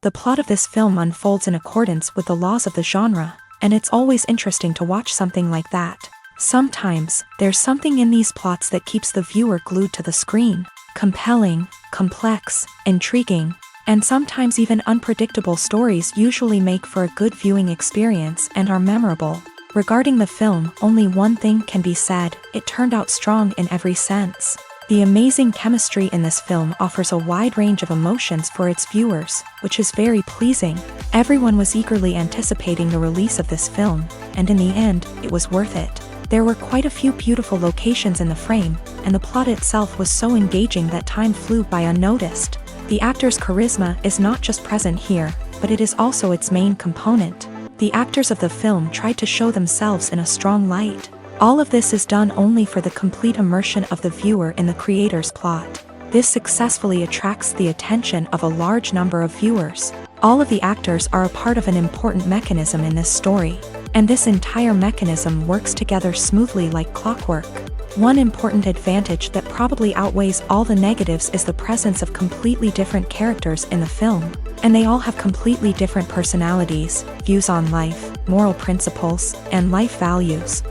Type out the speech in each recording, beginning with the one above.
The plot of this film unfolds in accordance with the laws of the genre, and it's always interesting to watch something like that. Sometimes, there's something in these plots that keeps the viewer glued to the screen. Compelling, complex, intriguing, and sometimes even unpredictable stories usually make for a good viewing experience and are memorable. Regarding the film, only one thing can be said: it turned out strong in every sense. The amazing chemistry in this film offers a wide range of emotions for its viewers, which is very pleasing. Everyone was eagerly anticipating the release of this film, and in the end, it was worth it. There were quite a few beautiful locations in the frame, and the plot itself was so engaging that time flew by unnoticed. The actor's charisma is not just present here, but it is also its main component. The actors of the film tried to show themselves in a strong light. All of this is done only for the complete immersion of the viewer in the creator's plot. This successfully attracts the attention of a large number of viewers. All of the actors are a part of an important mechanism in this story, and this entire mechanism works together smoothly like clockwork. One important advantage that probably outweighs all the negatives is the presence of completely different characters in the film, and they all have completely different personalities, views on life, moral principles, and life values.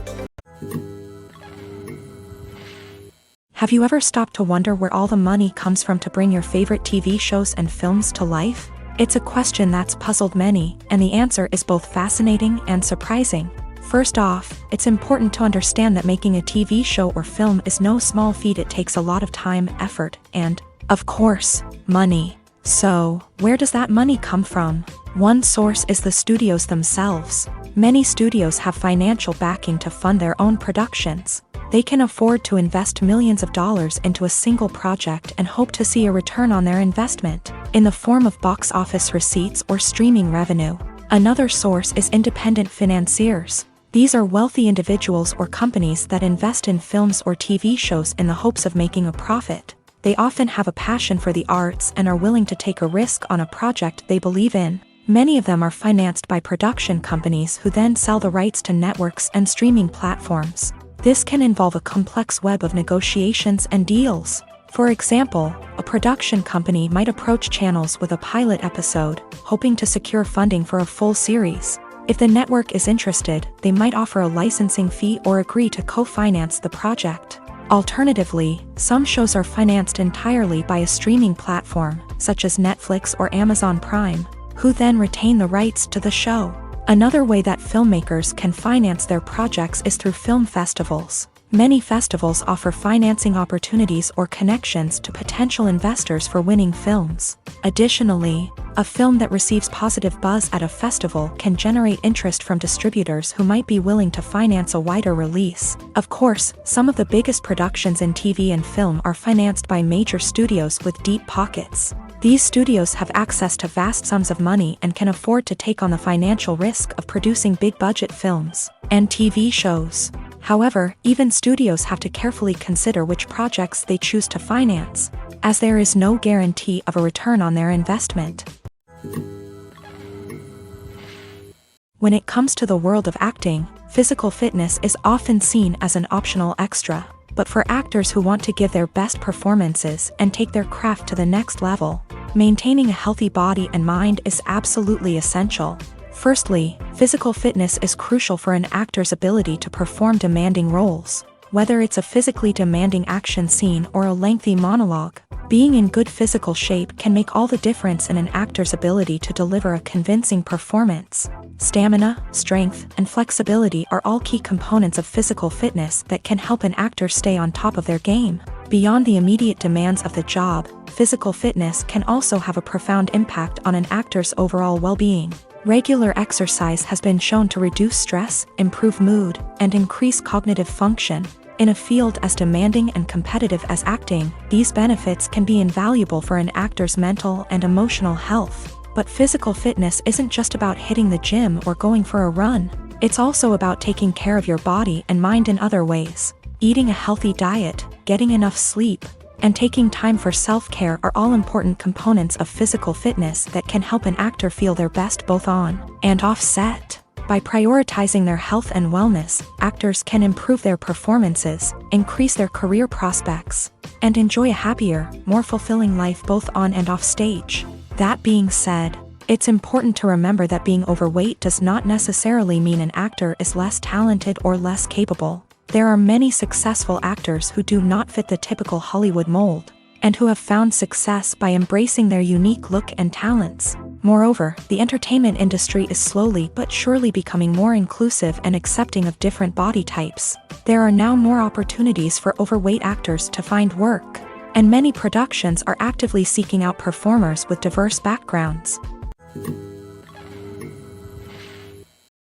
Have you ever stopped to wonder where all the money comes from to bring your favorite TV shows and films to life? It's a question that's puzzled many, and the answer is both fascinating and surprising. First off, it's important to understand that making a TV show or film is no small feat. It takes a lot of time, effort, and, of course, money. So, where does that money come from? One source is the studios themselves. Many studios have financial backing to fund their own productions. They can afford to invest millions of dollars into a single project and hope to see a return on their investment, in the form of box office receipts or streaming revenue. Another source is independent financiers. These are wealthy individuals or companies that invest in films or TV shows in the hopes of making a profit. They often have a passion for the arts and are willing to take a risk on a project they believe in. Many of them are financed by production companies who then sell the rights to networks and streaming platforms. This can involve a complex web of negotiations and deals. For example, a production company might approach channels with a pilot episode, hoping to secure funding for a full series. If the network is interested, they might offer a licensing fee or agree to co-finance the project. Alternatively, some shows are financed entirely by a streaming platform, such as Netflix or Amazon Prime, who then retain the rights to the show. Another way that filmmakers can finance their projects is through film festivals. Many festivals offer financing opportunities or connections to potential investors for winning films. Additionally, a film that receives positive buzz at a festival can generate interest from distributors who might be willing to finance a wider release. Of course, some of the biggest productions in TV and film are financed by major studios with deep pockets. These studios have access to vast sums of money and can afford to take on the financial risk of producing big-budget films and TV shows. However, even studios have to carefully consider which projects they choose to finance, as there is no guarantee of a return on their investment. When it comes to the world of acting, physical fitness is often seen as an optional extra. But for actors who want to give their best performances and take their craft to the next level, maintaining a healthy body and mind is absolutely essential. Firstly, physical fitness is crucial for an actor's ability to perform demanding roles. Whether it's a physically demanding action scene or a lengthy monologue, being in good physical shape can make all the difference in an actor's ability to deliver a convincing performance. Stamina, strength, and flexibility are all key components of physical fitness that can help an actor stay on top of their game. Beyond the immediate demands of the job, physical fitness can also have a profound impact on an actor's overall well-being. Regular exercise has been shown to reduce stress, improve mood, and increase cognitive function. In a field as demanding and competitive as acting, these benefits can be invaluable for an actor's mental and emotional health. But physical fitness isn't just about hitting the gym or going for a run. It's also about taking care of your body and mind in other ways. Eating a healthy diet, getting enough sleep, and taking time for self-care are all important components of physical fitness that can help an actor feel their best both on and off set. By prioritizing their health and wellness, actors can improve their performances, increase their career prospects, and enjoy a happier, more fulfilling life both on and off stage. That being said, it's important to remember that being overweight does not necessarily mean an actor is less talented or less capable. There are many successful actors who do not fit the typical Hollywood mold, and who have found success by embracing their unique look and talents. Moreover, the entertainment industry is slowly but surely becoming more inclusive and accepting of different body types. There are now more opportunities for overweight actors to find work, and many productions are actively seeking out performers with diverse backgrounds.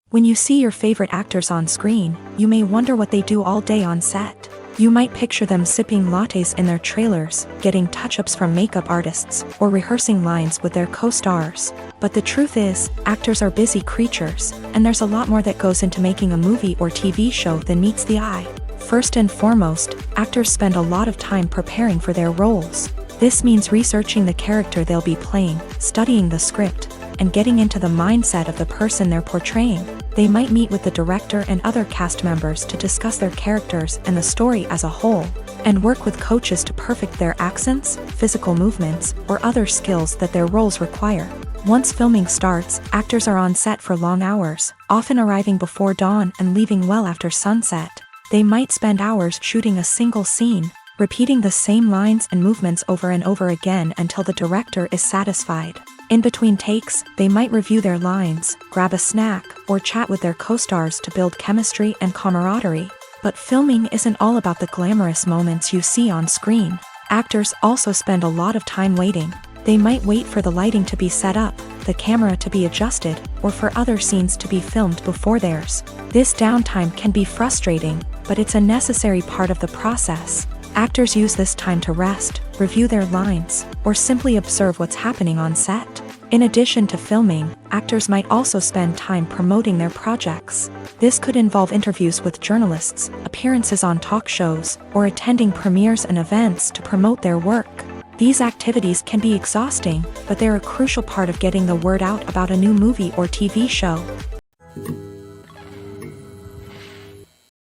When you see your favorite actors on screen, you may wonder what they do all day on set. You might picture them sipping lattes in their trailers, getting touch-ups from makeup artists, or rehearsing lines with their co-stars. But the truth is, actors are busy creatures, and there's a lot more that goes into making a movie or TV show than meets the eye. First and foremost, actors spend a lot of time preparing for their roles. This means researching the character they'll be playing, studying the script, and getting into the mindset of the person they're portraying. They might meet with the director and other cast members to discuss their characters and the story as a whole, and work with coaches to perfect their accents, physical movements, or other skills that their roles require. Once filming starts, actors are on set for long hours, often arriving before dawn and leaving well after sunset. They might spend hours shooting a single scene, repeating the same lines and movements over and over again until the director is satisfied. In between takes, they might review their lines, grab a snack, or chat with their co-stars to build chemistry and camaraderie. But filming isn't all about the glamorous moments you see on screen. Actors also spend a lot of time waiting. They might wait for the lighting to be set up, the camera to be adjusted, or for other scenes to be filmed before theirs. This downtime can be frustrating, but it's a necessary part of the process. Actors use this time to rest, review their lines, or simply observe what's happening on set. In addition to filming, actors might also spend time promoting their projects. This could involve interviews with journalists, appearances on talk shows, or attending premieres and events to promote their work. These activities can be exhausting, but they're a crucial part of getting the word out about a new movie or TV show.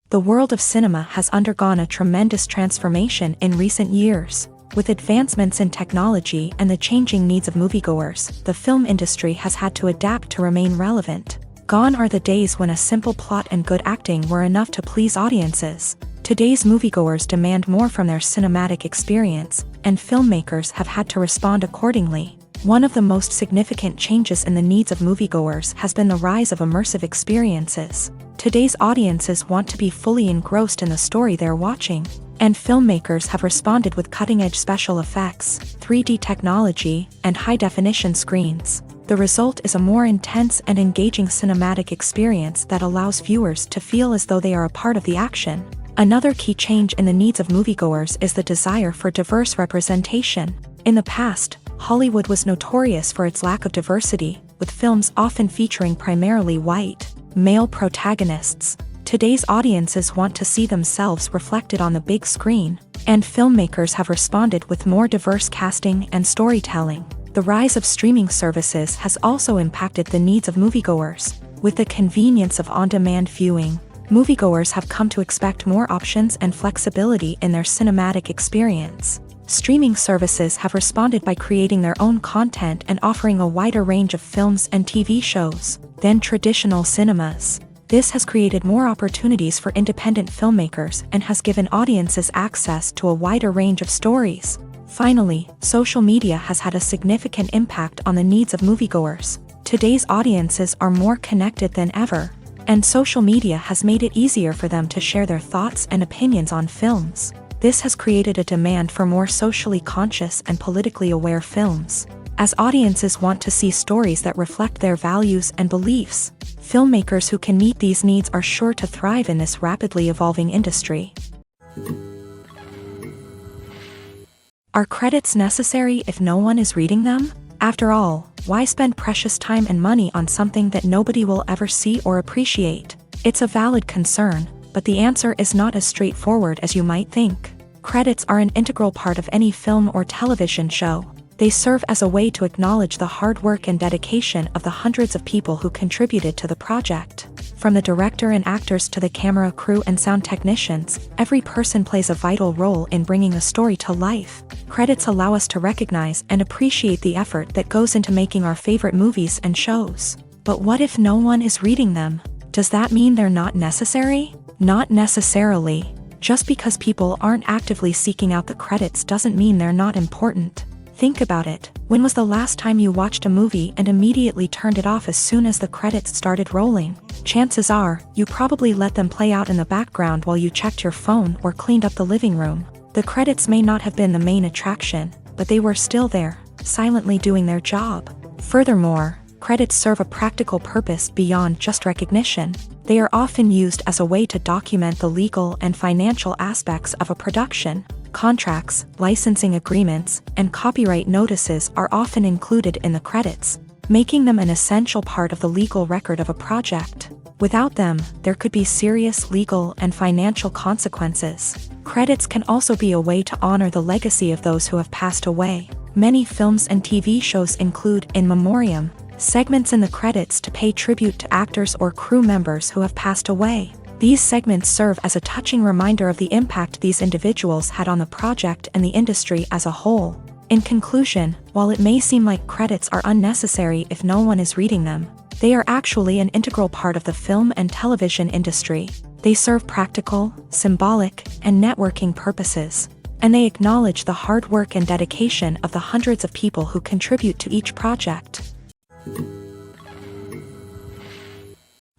The world of cinema has undergone a tremendous transformation in recent years. With advancements in technology and the changing needs of moviegoers, the film industry has had to adapt to remain relevant. Gone are the days when a simple plot and good acting were enough to please audiences. Today's moviegoers demand more from their cinematic experience, and filmmakers have had to respond accordingly. One of the most significant changes in the needs of moviegoers has been the rise of immersive experiences. Today's audiences want to be fully engrossed in the story they're watching, and filmmakers have responded with cutting-edge special effects, 3D technology, and high-definition screens. The result is a more intense and engaging cinematic experience that allows viewers to feel as though they are a part of the action. Another key change in the needs of moviegoers is the desire for diverse representation. In the past, Hollywood was notorious for its lack of diversity, with films often featuring primarily white, male protagonists. Today's audiences want to see themselves reflected on the big screen, and filmmakers have responded with more diverse casting and storytelling. The rise of streaming services has also impacted the needs of moviegoers. With the convenience of on-demand viewing, moviegoers have come to expect more options and flexibility in their cinematic experience. Streaming services have responded by creating their own content and offering a wider range of films and TV shows than traditional cinemas. This has created more opportunities for independent filmmakers and has given audiences access to a wider range of stories. Finally, social media has had a significant impact on the needs of moviegoers. Today's audiences are more connected than ever, and social media has made it easier for them to share their thoughts and opinions on films. This has created a demand for more socially conscious and politically aware films. As audiences want to see stories that reflect their values and beliefs, filmmakers who can meet these needs are sure to thrive in this rapidly evolving industry. Are credits necessary if no one is reading them? After all, why spend precious time and money on something that nobody will ever see or appreciate? It's a valid concern, but the answer is not as straightforward as you might think. Credits are an integral part of any film or television show. They serve as a way to acknowledge the hard work and dedication of the hundreds of people who contributed to the project. From the director and actors to the camera crew and sound technicians, every person plays a vital role in bringing a story to life. Credits allow us to recognize and appreciate the effort that goes into making our favorite movies and shows. But what if no one is reading them? Does that mean they're not necessary? Not necessarily. Just because people aren't actively seeking out the credits doesn't mean they're not important. Think about it. When was the last time you watched a movie and immediately turned it off as soon as the credits started rolling? Chances are, you probably let them play out in the background while you checked your phone or cleaned up the living room. The credits may not have been the main attraction, but they were still there, silently doing their job. Furthermore, credits serve a practical purpose beyond just recognition. They are often used as a way to document the legal and financial aspects of a production. Contracts, licensing agreements, and copyright notices are often included in the credits, making them an essential part of the legal record of a project. Without them, there could be serious legal and financial consequences. Credits can also be a way to honor the legacy of those who have passed away. Many films and TV shows include in memoriam segments in the credits to pay tribute to actors or crew members who have passed away. These segments serve as a touching reminder of the impact these individuals had on the project and the industry as a whole. In conclusion, while it may seem like credits are unnecessary if no one is reading them, they are actually an integral part of the film and television industry. They serve practical, symbolic, and networking purposes, and they acknowledge the hard work and dedication of the hundreds of people who contribute to each project.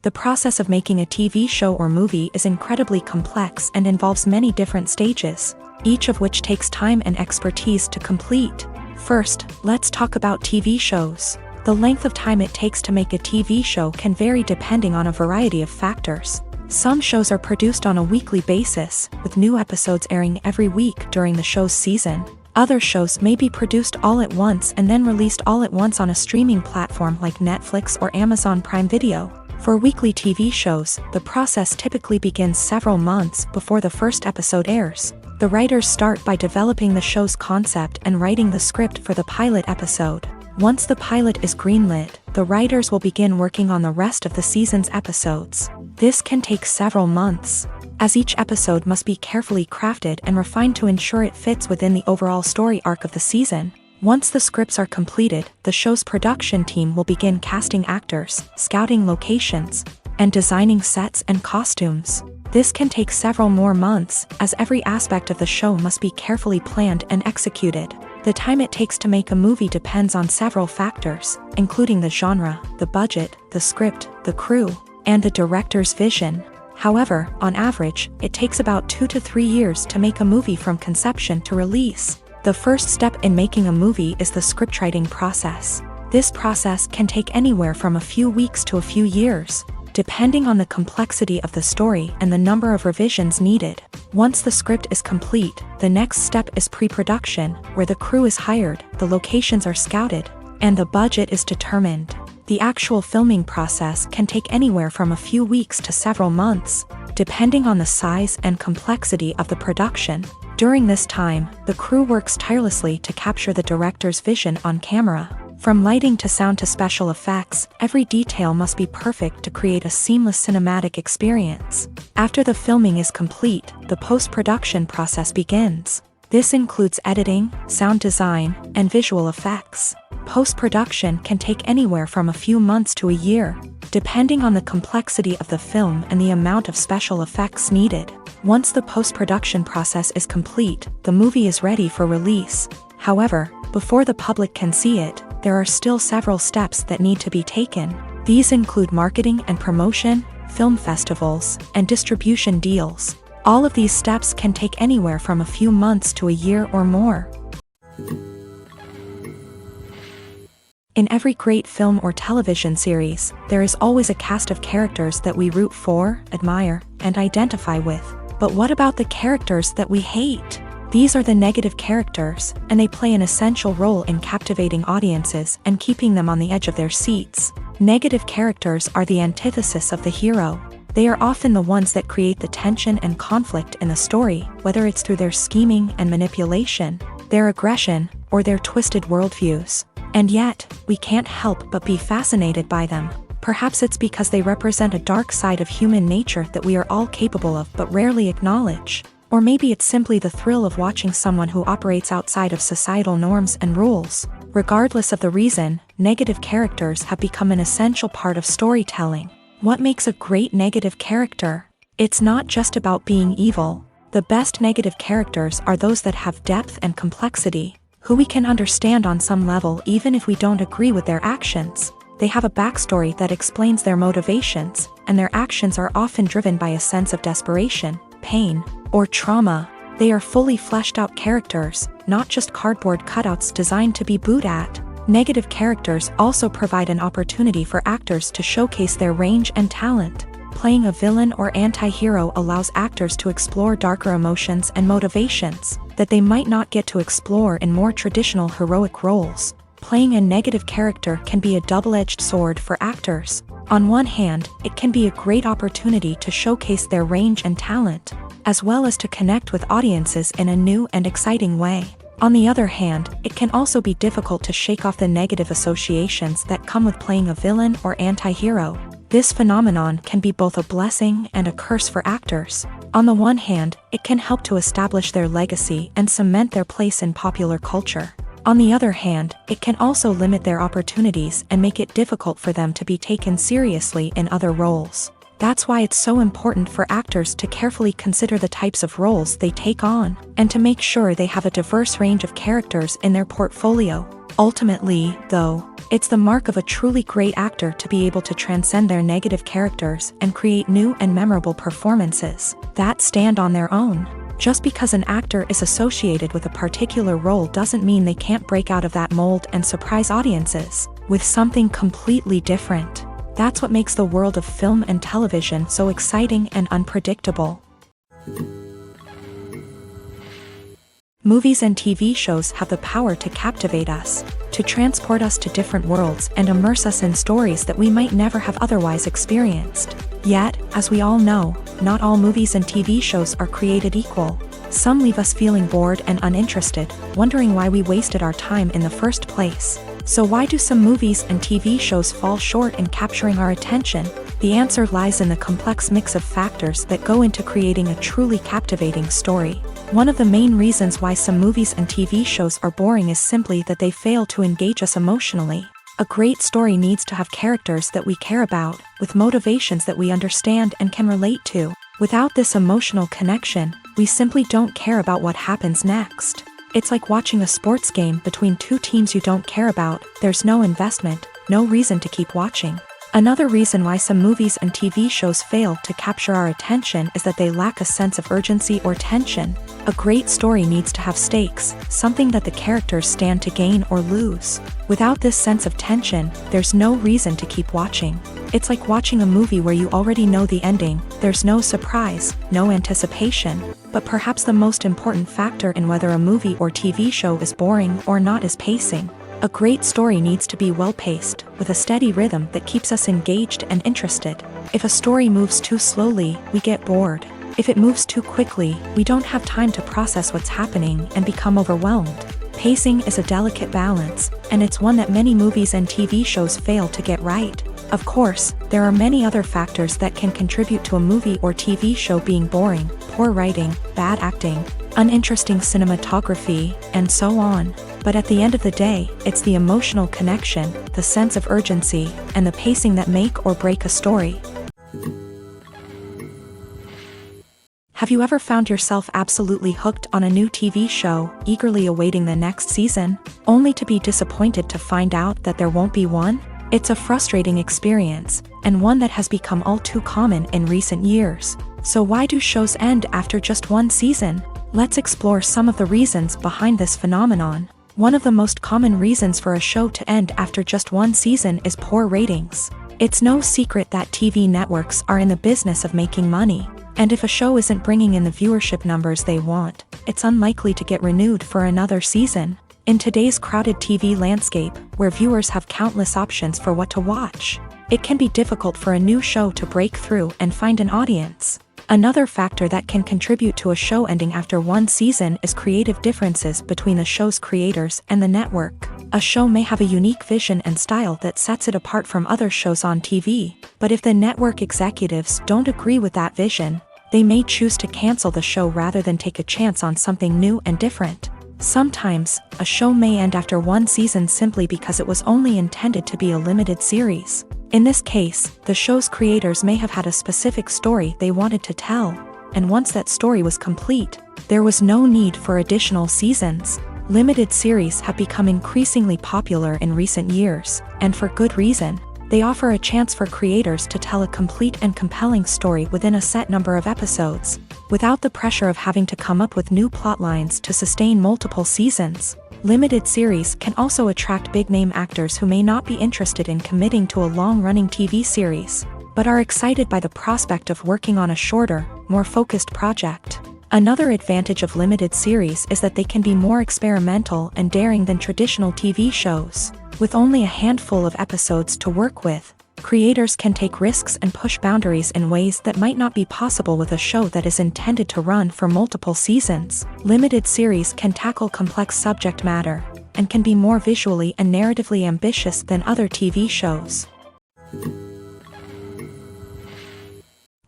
The process of making a TV show or movie is incredibly complex and involves many different stages, each of which takes time and expertise to complete. First, let's talk about TV shows. The length of time it takes to make a TV show can vary depending on a variety of factors. Some shows are produced on a weekly basis, with new episodes airing every week during the show's season. Other shows may be produced all at once and then released all at once on a streaming platform like Netflix or Amazon Prime Video. For weekly TV shows, the process typically begins several months before the first episode airs. The writers start by developing the show's concept and writing the script for the pilot episode. Once the pilot is greenlit, the writers will begin working on the rest of the season's episodes. This can take several months, as each episode must be carefully crafted and refined to ensure it fits within the overall story arc of the season. Once the scripts are completed, the show's production team will begin casting actors, scouting locations, and designing sets and costumes. This can take several more months, as every aspect of the show must be carefully planned and executed. The time it takes to make a movie depends on several factors, including the genre, the budget, the script, the crew, and the director's vision. However, on average, it takes about 2 to 3 years to make a movie from conception to release. The first step in making a movie is the scriptwriting process. This process can take anywhere from a few weeks to a few years, depending on the complexity of the story and the number of revisions needed. Once the script is complete, the next step is pre-production, where the crew is hired, the locations are scouted, and the budget is determined. The actual filming process can take anywhere from a few weeks to several months, depending on the size and complexity of the production. During this time, the crew works tirelessly to capture the director's vision on camera. From lighting to sound to special effects, every detail must be perfect to create a seamless cinematic experience. After the filming is complete, the post-production process begins. This includes editing, sound design, and visual effects. Post-production can take anywhere from a few months to a year, depending on the complexity of the film and the amount of special effects needed. Once the post-production process is complete, the movie is ready for release. However, before the public can see it, there are still several steps that need to be taken. These include marketing and promotion, film festivals, and distribution deals. All of these steps can take anywhere from a few months to a year or more. In every great film or television series, there is always a cast of characters that we root for, admire, and identify with. But what about the characters that we hate? These are the negative characters, and they play an essential role in captivating audiences and keeping them on the edge of their seats. Negative characters are the antithesis of the hero. They are often the ones that create the tension and conflict in the story, whether it's through their scheming and manipulation, their aggression, or their twisted worldviews. And yet, we can't help but be fascinated by them. Perhaps it's because they represent a dark side of human nature that we are all capable of but rarely acknowledge. Or maybe it's simply the thrill of watching someone who operates outside of societal norms and rules. Regardless of the reason, negative characters have become an essential part of storytelling. What makes a great negative character? It's not just about being evil. The best negative characters are those that have depth and complexity, who we can understand on some level even if we don't agree with their actions. They have a backstory that explains their motivations, and their actions are often driven by a sense of desperation, pain, or trauma. They are fully fleshed out characters, not just cardboard cutouts designed to be booed at. Negative characters also provide an opportunity for actors to showcase their range and talent. Playing a villain or anti-hero allows actors to explore darker emotions and motivations that they might not get to explore in more traditional heroic roles. Playing a negative character can be a double-edged sword for actors. On one hand, it can be a great opportunity to showcase their range and talent, as well as to connect with audiences in a new and exciting way. On the other hand, it can also be difficult to shake off the negative associations that come with playing a villain or anti-hero. This phenomenon can be both a blessing and a curse for actors. On the one hand, it can help to establish their legacy and cement their place in popular culture. On the other hand, it can also limit their opportunities and make it difficult for them to be taken seriously in other roles. That's why it's so important for actors to carefully consider the types of roles they take on, and to make sure they have a diverse range of characters in their portfolio. Ultimately, though, it's the mark of a truly great actor to be able to transcend their negative characters and create new and memorable performances that stand on their own. Just because an actor is associated with a particular role doesn't mean they can't break out of that mold and surprise audiences with something completely different. That's what makes the world of film and television so exciting and unpredictable. Movies and TV shows have the power to captivate us, to transport us to different worlds and immerse us in stories that we might never have otherwise experienced. Yet, as we all know, not all movies and TV shows are created equal. Some leave us feeling bored and uninterested, wondering why we wasted our time in the first place. So why do some movies and TV shows fall short in capturing our attention? The answer lies in the complex mix of factors that go into creating a truly captivating story. One of the main reasons why some movies and TV shows are boring is simply that they fail to engage us emotionally. A great story needs to have characters that we care about, with motivations that we understand and can relate to. Without this emotional connection, we simply don't care about what happens next. It's like watching a sports game between two teams you don't care about. There's no investment, no reason to keep watching. Another reason why some movies and TV shows fail to capture our attention is that they lack a sense of urgency or tension. A great story needs to have stakes, something that the characters stand to gain or lose. Without this sense of tension, there's no reason to keep watching. It's like watching a movie where you already know the ending. There's no surprise, no anticipation. But perhaps the most important factor in whether a movie or TV show is boring or not is pacing. A great story needs to be well-paced, with a steady rhythm that keeps us engaged and interested. If a story moves too slowly, we get bored. If it moves too quickly, we don't have time to process what's happening and become overwhelmed. Pacing is a delicate balance, and it's one that many movies and TV shows fail to get right. Of course, there are many other factors that can contribute to a movie or TV show being boring. poor writing, bad acting, uninteresting cinematography, and so on. But at the end of the day, it's the emotional connection, the sense of urgency, and the pacing that make or break a story. Have you ever found yourself absolutely hooked on a new TV show, eagerly awaiting the next season, only to be disappointed to find out that there won't be one? It's a frustrating experience, and one that has become all too common in recent years. So why do shows end after just one season? Let's explore some of the reasons behind this phenomenon. One of the most common reasons for a show to end after just one season is poor ratings. It's no secret that TV networks are in the business of making money. And if a show isn't bringing in the viewership numbers they want, it's unlikely to get renewed for another season. In today's crowded TV landscape, where viewers have countless options for what to watch, it can be difficult for a new show to break through and find an audience. Another factor that can contribute to a show ending after one season is creative differences between the show's creators and the network. A show may have a unique vision and style that sets it apart from other shows on TV, but if the network executives don't agree with that vision, they may choose to cancel the show rather than take a chance on something new and different. Sometimes, a show may end after one season simply because it was only intended to be a limited series. In this case, the show's creators may have had a specific story they wanted to tell, and once that story was complete, there was no need for additional seasons. Limited series have become increasingly popular in recent years, and for good reason. They offer a chance for creators to tell a complete and compelling story within a set number of episodes, without the pressure of having to come up with new plotlines to sustain multiple seasons. Limited series can also attract big-name actors who may not be interested in committing to a long-running TV series, but are excited by the prospect of working on a shorter, more focused project. Another advantage of limited series is that they can be more experimental and daring than traditional TV shows. With only a handful of episodes to work with, creators can take risks and push boundaries in ways that might not be possible with a show that is intended to run for multiple seasons. Limited series can tackle complex subject matter, and can be more visually and narratively ambitious than other TV shows.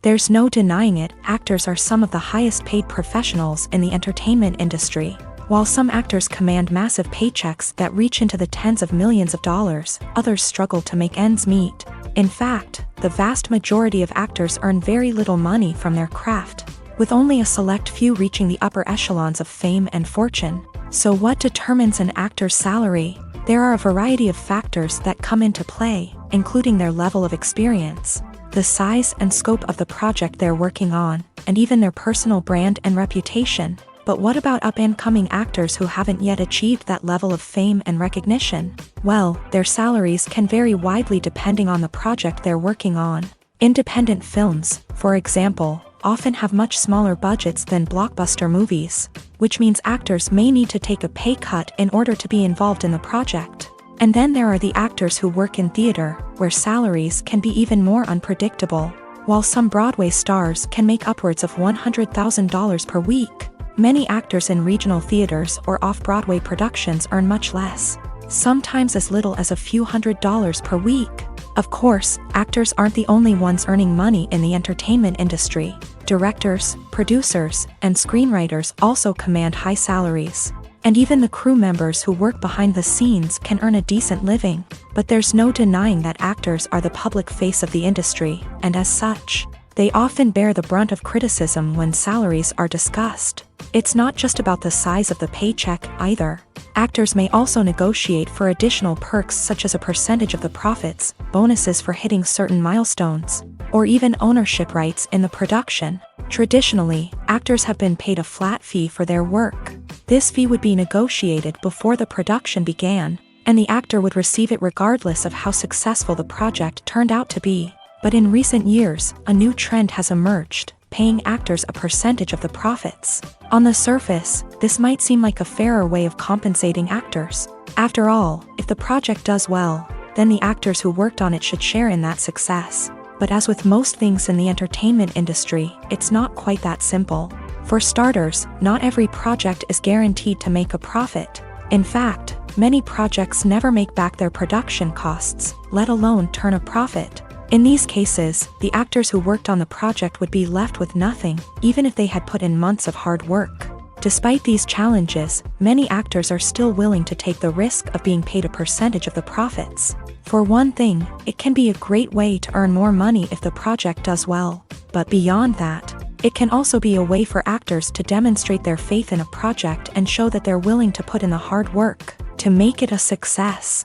There's no denying it, actors are some of the highest paid professionals in the entertainment industry. While some actors command massive paychecks that reach into the tens of millions of dollars, others struggle to make ends meet. In fact, the vast majority of actors earn very little money from their craft, with only a select few reaching the upper echelons of fame and fortune. So what determines an actor's salary? There are a variety of factors that come into play, including their level of experience, the size and scope of the project they're working on, and even their personal brand and reputation. But what about up-and-coming actors who haven't yet achieved that level of fame and recognition? Well, their salaries can vary widely depending on the project they're working on. Independent films, for example, often have much smaller budgets than blockbuster movies, which means actors may need to take a pay cut in order to be involved in the project. And then there are the actors who work in theater, where salaries can be even more unpredictable. While some Broadway stars can make upwards of $100,000 per week, many actors in regional theaters or off-Broadway productions earn much less, sometimes as little as a few $100s per week. Of course, actors aren't the only ones earning money in the entertainment industry. Directors, producers, and screenwriters also command high salaries. And even the crew members who work behind the scenes can earn a decent living. But there's no denying that actors are the public face of the industry, and as such, they often bear the brunt of criticism when salaries are discussed. It's not just about the size of the paycheck, either. Actors may also negotiate for additional perks such as a percentage of the profits, bonuses for hitting certain milestones, or even ownership rights in the production. Traditionally, actors have been paid a flat fee for their work. This fee would be negotiated before the production began, and the actor would receive it regardless of how successful the project turned out to be. But in recent years, a new trend has emerged, paying actors a percentage of the profits. On the surface, this might seem like a fairer way of compensating actors. After all, if the project does well, then the actors who worked on it should share in that success. But as with most things in the entertainment industry, it's not quite that simple. For starters, not every project is guaranteed to make a profit. In fact, many projects never make back their production costs, let alone turn a profit. In these cases, the actors who worked on the project would be left with nothing, even if they had put in months of hard work. Despite these challenges, many actors are still willing to take the risk of being paid a percentage of the profits. For one thing, it can be a great way to earn more money if the project does well. But beyond that, it can also be a way for actors to demonstrate their faith in a project and show that they're willing to put in the hard work to make it a success.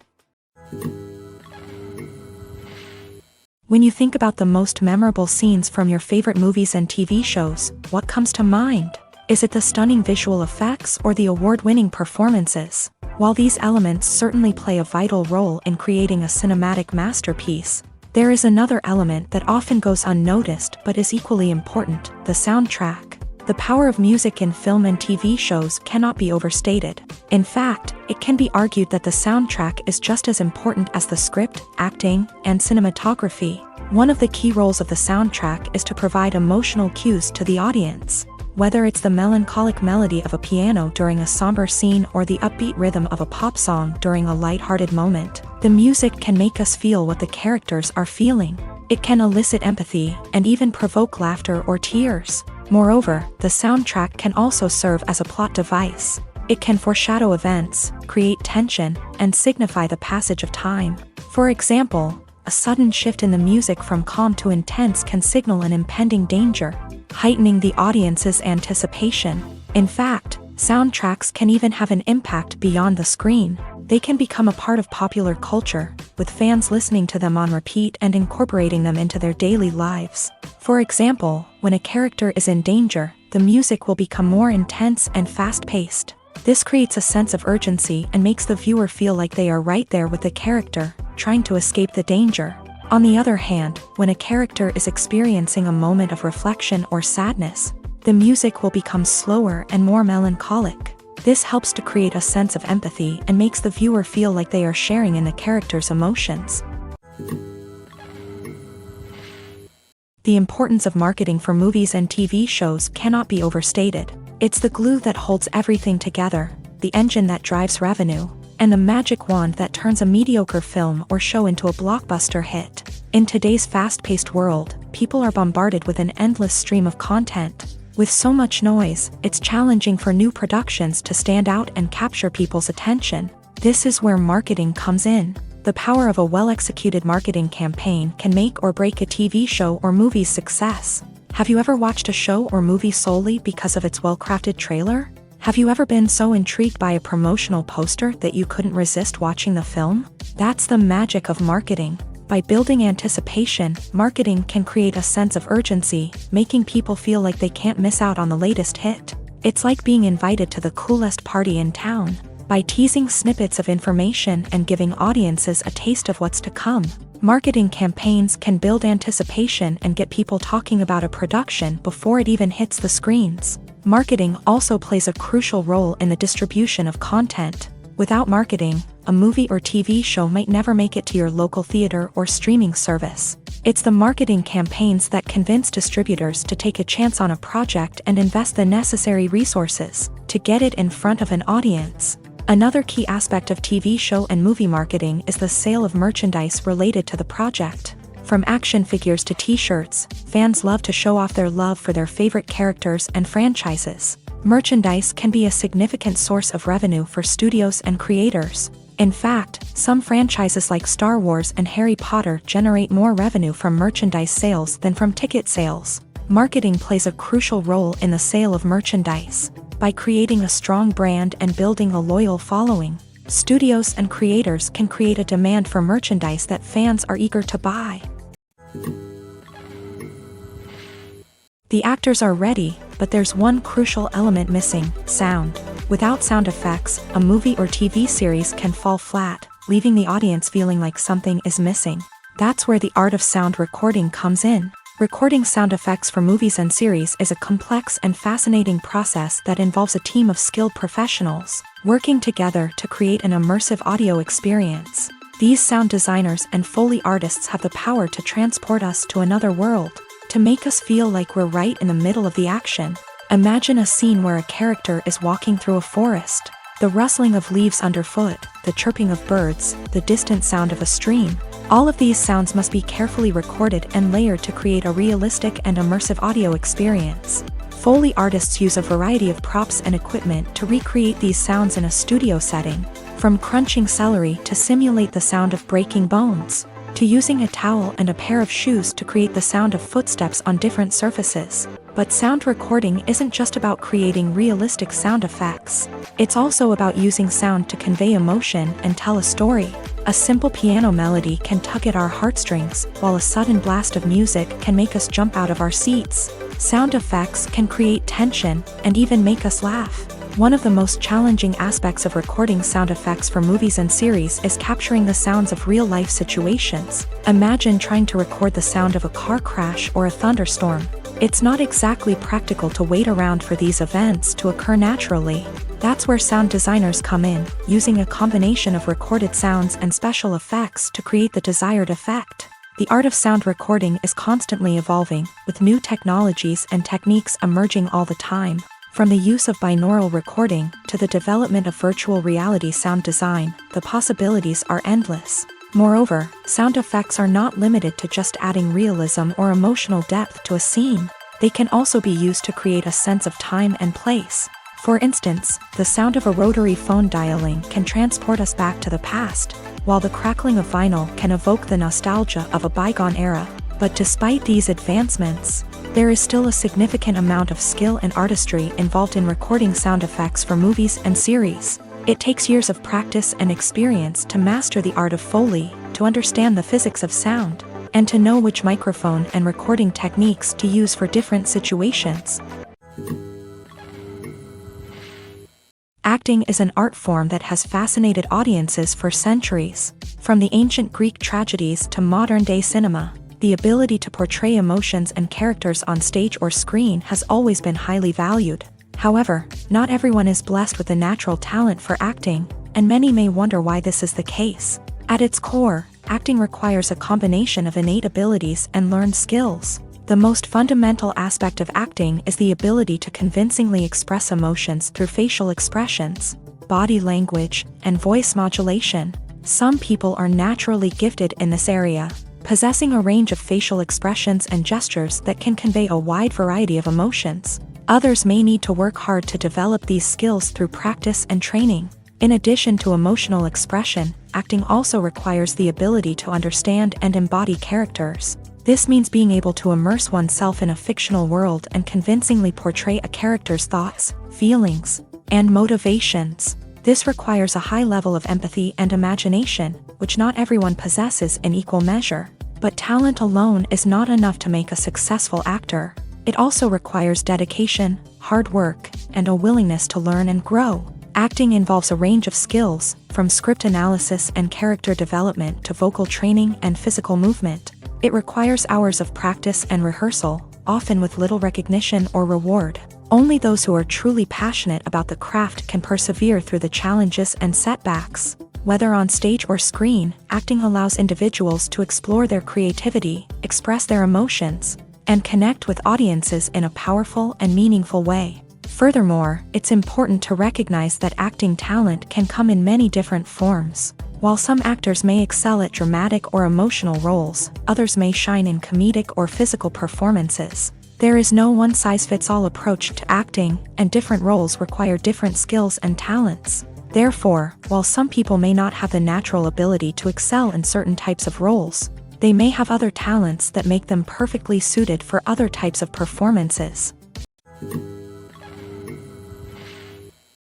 When you think about the most memorable scenes from your favorite movies and TV shows, what comes to mind? Is it the stunning visual effects or the award-winning performances? While these elements certainly play a vital role in creating a cinematic masterpiece, there is another element that often goes unnoticed but is equally important: the soundtrack. The power of music in film and TV shows cannot be overstated. In fact, it can be argued that the soundtrack is just as important as the script, acting, and cinematography. One of the key roles of the soundtrack is to provide emotional cues to the audience. Whether it's the melancholic melody of a piano during a somber scene or the upbeat rhythm of a pop song during a lighthearted moment, the music can make us feel what the characters are feeling. It can elicit empathy and even provoke laughter or tears. Moreover, the soundtrack can also serve as a plot device. It can foreshadow events, create tension, and signify the passage of time. For example, a sudden shift in the music from calm to intense can signal an impending danger, heightening the audience's anticipation. In fact, soundtracks can even have an impact beyond the screen. They can become a part of popular culture, with fans listening to them on repeat and incorporating them into their daily lives. For example, when a character is in danger, the music will become more intense and fast-paced. This creates a sense of urgency and makes the viewer feel like they are right there with the character, trying to escape the danger. On the other hand, when a character is experiencing a moment of reflection or sadness, the music will become slower and more melancholic. This helps to create a sense of empathy and makes the viewer feel like they are sharing in the character's emotions. The importance of marketing for movies and TV shows cannot be overstated. It's the glue that holds everything together, the engine that drives revenue, and the magic wand that turns a mediocre film or show into a blockbuster hit. In today's fast-paced world, people are bombarded with an endless stream of content. With so much noise, it's challenging for new productions to stand out and capture people's attention. This is where marketing comes in. The power of a well-executed marketing campaign can make or break a TV show or movie's success. Have you ever watched a show or movie solely because of its well-crafted trailer? Have you ever been so intrigued by a promotional poster that you couldn't resist watching the film? That's the magic of marketing. By building anticipation, marketing can create a sense of urgency, making people feel like they can't miss out on the latest hit. It's like being invited to the coolest party in town. By teasing snippets of information and giving audiences a taste of what's to come, marketing campaigns can build anticipation and get people talking about a production before it even hits the screens. Marketing also plays a crucial role in the distribution of content. Without marketing, a movie or TV show might never make it to your local theater or streaming service. It's the marketing campaigns that convince distributors to take a chance on a project and invest the necessary resources to get it in front of an audience. Another key aspect of TV show and movie marketing is the sale of merchandise related to the project. From action figures to t-shirts, fans love to show off their love for their favorite characters and franchises. Merchandise can be a significant source of revenue for studios and creators. In fact, some franchises like Star Wars and Harry Potter generate more revenue from merchandise sales than from ticket sales. Marketing plays a crucial role in the sale of merchandise. By creating a strong brand and building a loyal following, studios and creators can create a demand for merchandise that fans are eager to buy. The actors are ready, but there's one crucial element missing: sound. Without sound effects, a movie or TV series can fall flat, leaving the audience feeling like something is missing. That's where the art of sound recording comes in. Recording sound effects for movies and series is a complex and fascinating process that involves a team of skilled professionals working together to create an immersive audio experience. These sound designers and Foley artists have the power to transport us to another world, to make us feel like we're right in the middle of the action. Imagine a scene where a character is walking through a forest. The rustling of leaves underfoot, the chirping of birds, the distant sound of a stream. All of these sounds must be carefully recorded and layered to create a realistic and immersive audio experience. Foley artists use a variety of props and equipment to recreate these sounds in a studio setting, from crunching celery to simulate the sound of breaking bones, to using a towel and a pair of shoes to create the sound of footsteps on different surfaces. But sound recording isn't just about creating realistic sound effects. It's also about using sound to convey emotion and tell a story. A simple piano melody can tug at our heartstrings, while a sudden blast of music can make us jump out of our seats. Sound effects can create tension and even make us laugh. One of the most challenging aspects of recording sound effects for movies and series is capturing the sounds of real-life situations. Imagine trying to record the sound of a car crash or a thunderstorm. It's not exactly practical to wait around for these events to occur naturally. That's where sound designers come in, using a combination of recorded sounds and special effects to create the desired effect. The art of sound recording is constantly evolving, with new technologies and techniques emerging all the time. From the use of binaural recording to the development of virtual reality sound design, the possibilities are endless. Moreover, sound effects are not limited to just adding realism or emotional depth to a scene. They can also be used to create a sense of time and place. For instance, the sound of a rotary phone dialing can transport us back to the past, while the crackling of vinyl can evoke the nostalgia of a bygone era. But despite these advancements, there is still a significant amount of skill and artistry involved in recording sound effects for movies and series. It takes years of practice and experience to master the art of Foley, to understand the physics of sound, and to know which microphone and recording techniques to use for different situations. Acting is an art form that has fascinated audiences for centuries. From the ancient Greek tragedies to modern-day cinema, the ability to portray emotions and characters on stage or screen has always been highly valued. However, not everyone is blessed with a natural talent for acting, and many may wonder why this is the case. At its core, acting requires a combination of innate abilities and learned skills. The most fundamental aspect of acting is the ability to convincingly express emotions through facial expressions, body language, and voice modulation. Some people are naturally gifted in this area, possessing a range of facial expressions and gestures that can convey a wide variety of emotions. Others may need to work hard to develop these skills through practice and training. In addition to emotional expression, acting also requires the ability to understand and embody characters. This means being able to immerse oneself in a fictional world and convincingly portray a character's thoughts, feelings, and motivations. This requires a high level of empathy and imagination, which not everyone possesses in equal measure. But talent alone is not enough to make a successful actor. It also requires dedication, hard work, and a willingness to learn and grow. Acting involves a range of skills, from script analysis and character development to vocal training and physical movement. It requires hours of practice and rehearsal, often with little recognition or reward. Only those who are truly passionate about the craft can persevere through the challenges and setbacks. Whether on stage or screen, acting allows individuals to explore their creativity, express their emotions, and connect with audiences in a powerful and meaningful way. Furthermore, it's important to recognize that acting talent can come in many different forms. While some actors may excel at dramatic or emotional roles, others may shine in comedic or physical performances. There is no one-size-fits-all approach to acting, and different roles require different skills and talents. Therefore, while some people may not have the natural ability to excel in certain types of roles, they may have other talents that make them perfectly suited for other types of performances.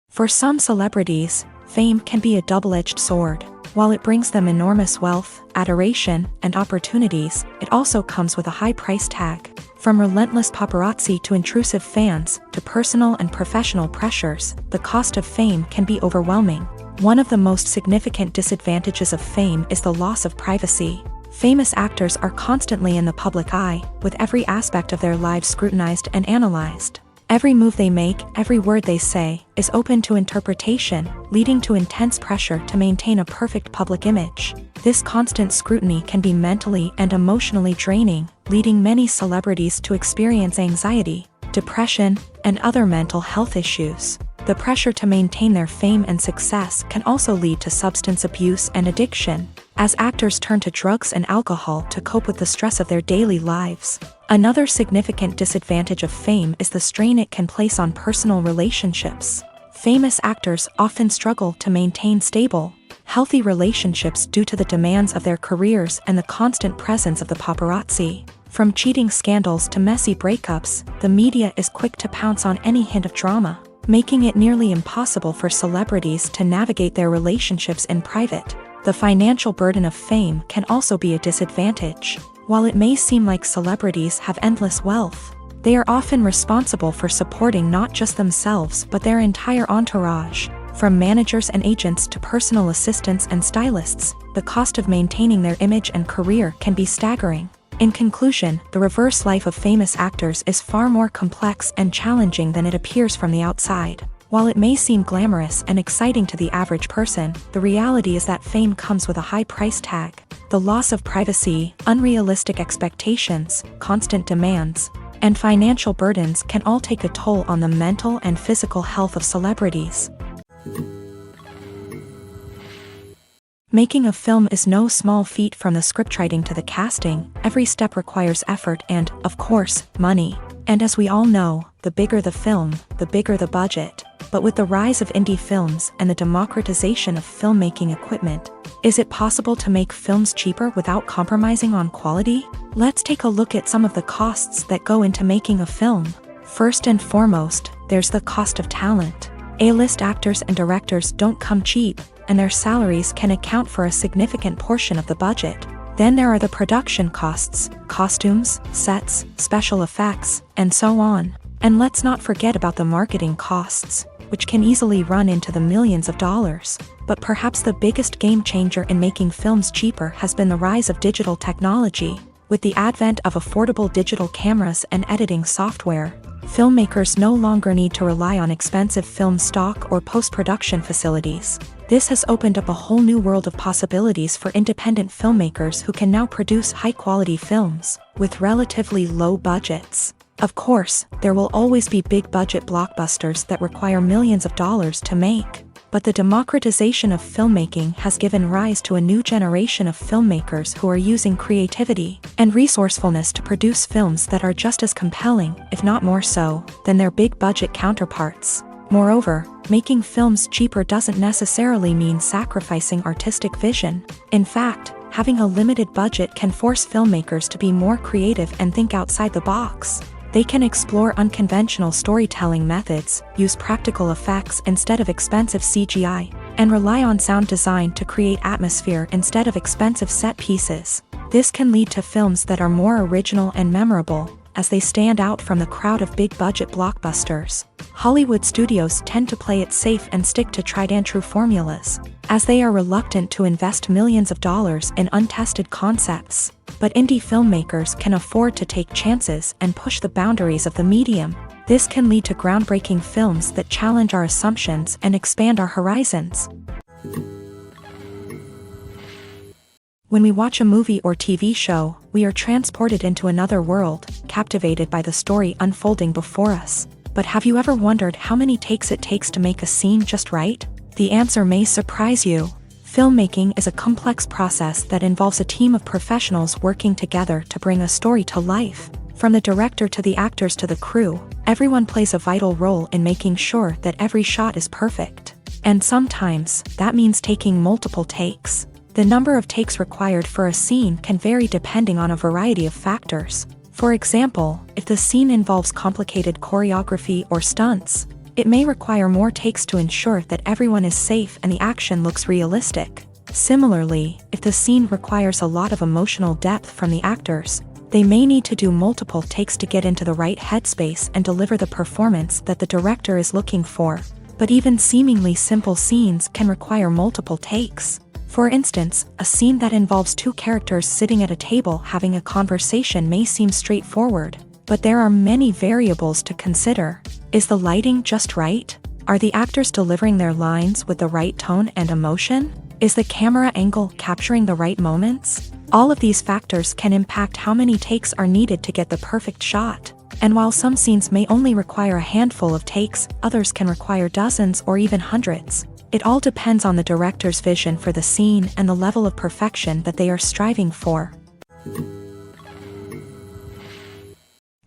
For some celebrities, fame can be a double-edged sword. While it brings them enormous wealth, adoration, and opportunities, it also comes with a high price tag. From relentless paparazzi to intrusive fans, to personal and professional pressures, the cost of fame can be overwhelming. One of the most significant disadvantages of fame is the loss of privacy. Famous actors are constantly in the public eye, with every aspect of their lives scrutinized and analyzed. Every move they make, every word they say, is open to interpretation, leading to intense pressure to maintain a perfect public image. This constant scrutiny can be mentally and emotionally draining, leading many celebrities to experience anxiety, depression, and other mental health issues. The pressure to maintain their fame and success can also lead to substance abuse and addiction, as actors turn to drugs and alcohol to cope with the stress of their daily lives. Another significant disadvantage of fame is the strain it can place on personal relationships. Famous actors often struggle to maintain stable, healthy relationships due to the demands of their careers and the constant presence of the paparazzi. From cheating scandals to messy breakups, the media is quick to pounce on any hint of drama, making it nearly impossible for celebrities to navigate their relationships in private. The financial burden of fame can also be a disadvantage. While it may seem like celebrities have endless wealth, they are often responsible for supporting not just themselves but their entire entourage. From managers and agents to personal assistants and stylists, the cost of maintaining their image and career can be staggering. In conclusion, the reverse life of famous actors is far more complex and challenging than it appears from the outside. While it may seem glamorous and exciting to the average person, the reality is that fame comes with a high price tag. The loss of privacy, unrealistic expectations, constant demands, and financial burdens can all take a toll on the mental and physical health of celebrities. Making a film is no small feat. From the scriptwriting to the casting, every step requires effort and, of course, money. And as we all know, the bigger the film, the bigger the budget. But with the rise of indie films and the democratization of filmmaking equipment, is it possible to make films cheaper without compromising on quality? Let's take a look at some of the costs that go into making a film. First and foremost, there's the cost of talent. A-list actors and directors don't come cheap, and their salaries can account for a significant portion of the budget. Then there are the production costs, costumes, sets, special effects, and so on. And let's not forget about the marketing costs, which can easily run into the millions of dollars. But perhaps the biggest game changer in making films cheaper has been the rise of digital technology. With the advent of affordable digital cameras and editing software, filmmakers no longer need to rely on expensive film stock or post-production facilities. This has opened up a whole new world of possibilities for independent filmmakers who can now produce high-quality films with relatively low budgets. Of course, there will always be big-budget blockbusters that require millions of dollars to make. But the democratization of filmmaking has given rise to a new generation of filmmakers who are using creativity and resourcefulness to produce films that are just as compelling, if not more so, than their big-budget counterparts. Moreover, making films cheaper doesn't necessarily mean sacrificing artistic vision. In fact, having a limited budget can force filmmakers to be more creative and think outside the box. They can explore unconventional storytelling methods, use practical effects instead of expensive CGI, and rely on sound design to create atmosphere instead of expensive set pieces. This can lead to films that are more original and memorable, as they stand out from the crowd of big-budget blockbusters. Hollywood studios tend to play it safe and stick to tried-and-true formulas, as they are reluctant to invest millions of dollars in untested concepts. But indie filmmakers can afford to take chances and push the boundaries of the medium. This can lead to groundbreaking films that challenge our assumptions and expand our horizons. When we watch a movie or TV show, we are transported into another world, captivated by the story unfolding before us. But have you ever wondered how many takes it takes to make a scene just right? The answer may surprise you. Filmmaking is a complex process that involves a team of professionals working together to bring a story to life. From the director to the actors to the crew, everyone plays a vital role in making sure that every shot is perfect. And sometimes, that means taking multiple takes. The number of takes required for a scene can vary depending on a variety of factors. For example, if the scene involves complicated choreography or stunts, it may require more takes to ensure that everyone is safe and the action looks realistic. Similarly, if the scene requires a lot of emotional depth from the actors, they may need to do multiple takes to get into the right headspace and deliver the performance that the director is looking for. But even seemingly simple scenes can require multiple takes. For instance, a scene that involves two characters sitting at a table having a conversation may seem straightforward, but there are many variables to consider. Is the lighting just right? Are the actors delivering their lines with the right tone and emotion? Is the camera angle capturing the right moments? All of these factors can impact how many takes are needed to get the perfect shot. And while some scenes may only require a handful of takes, others can require dozens or even hundreds. It all depends on the director's vision for the scene and the level of perfection that they are striving for.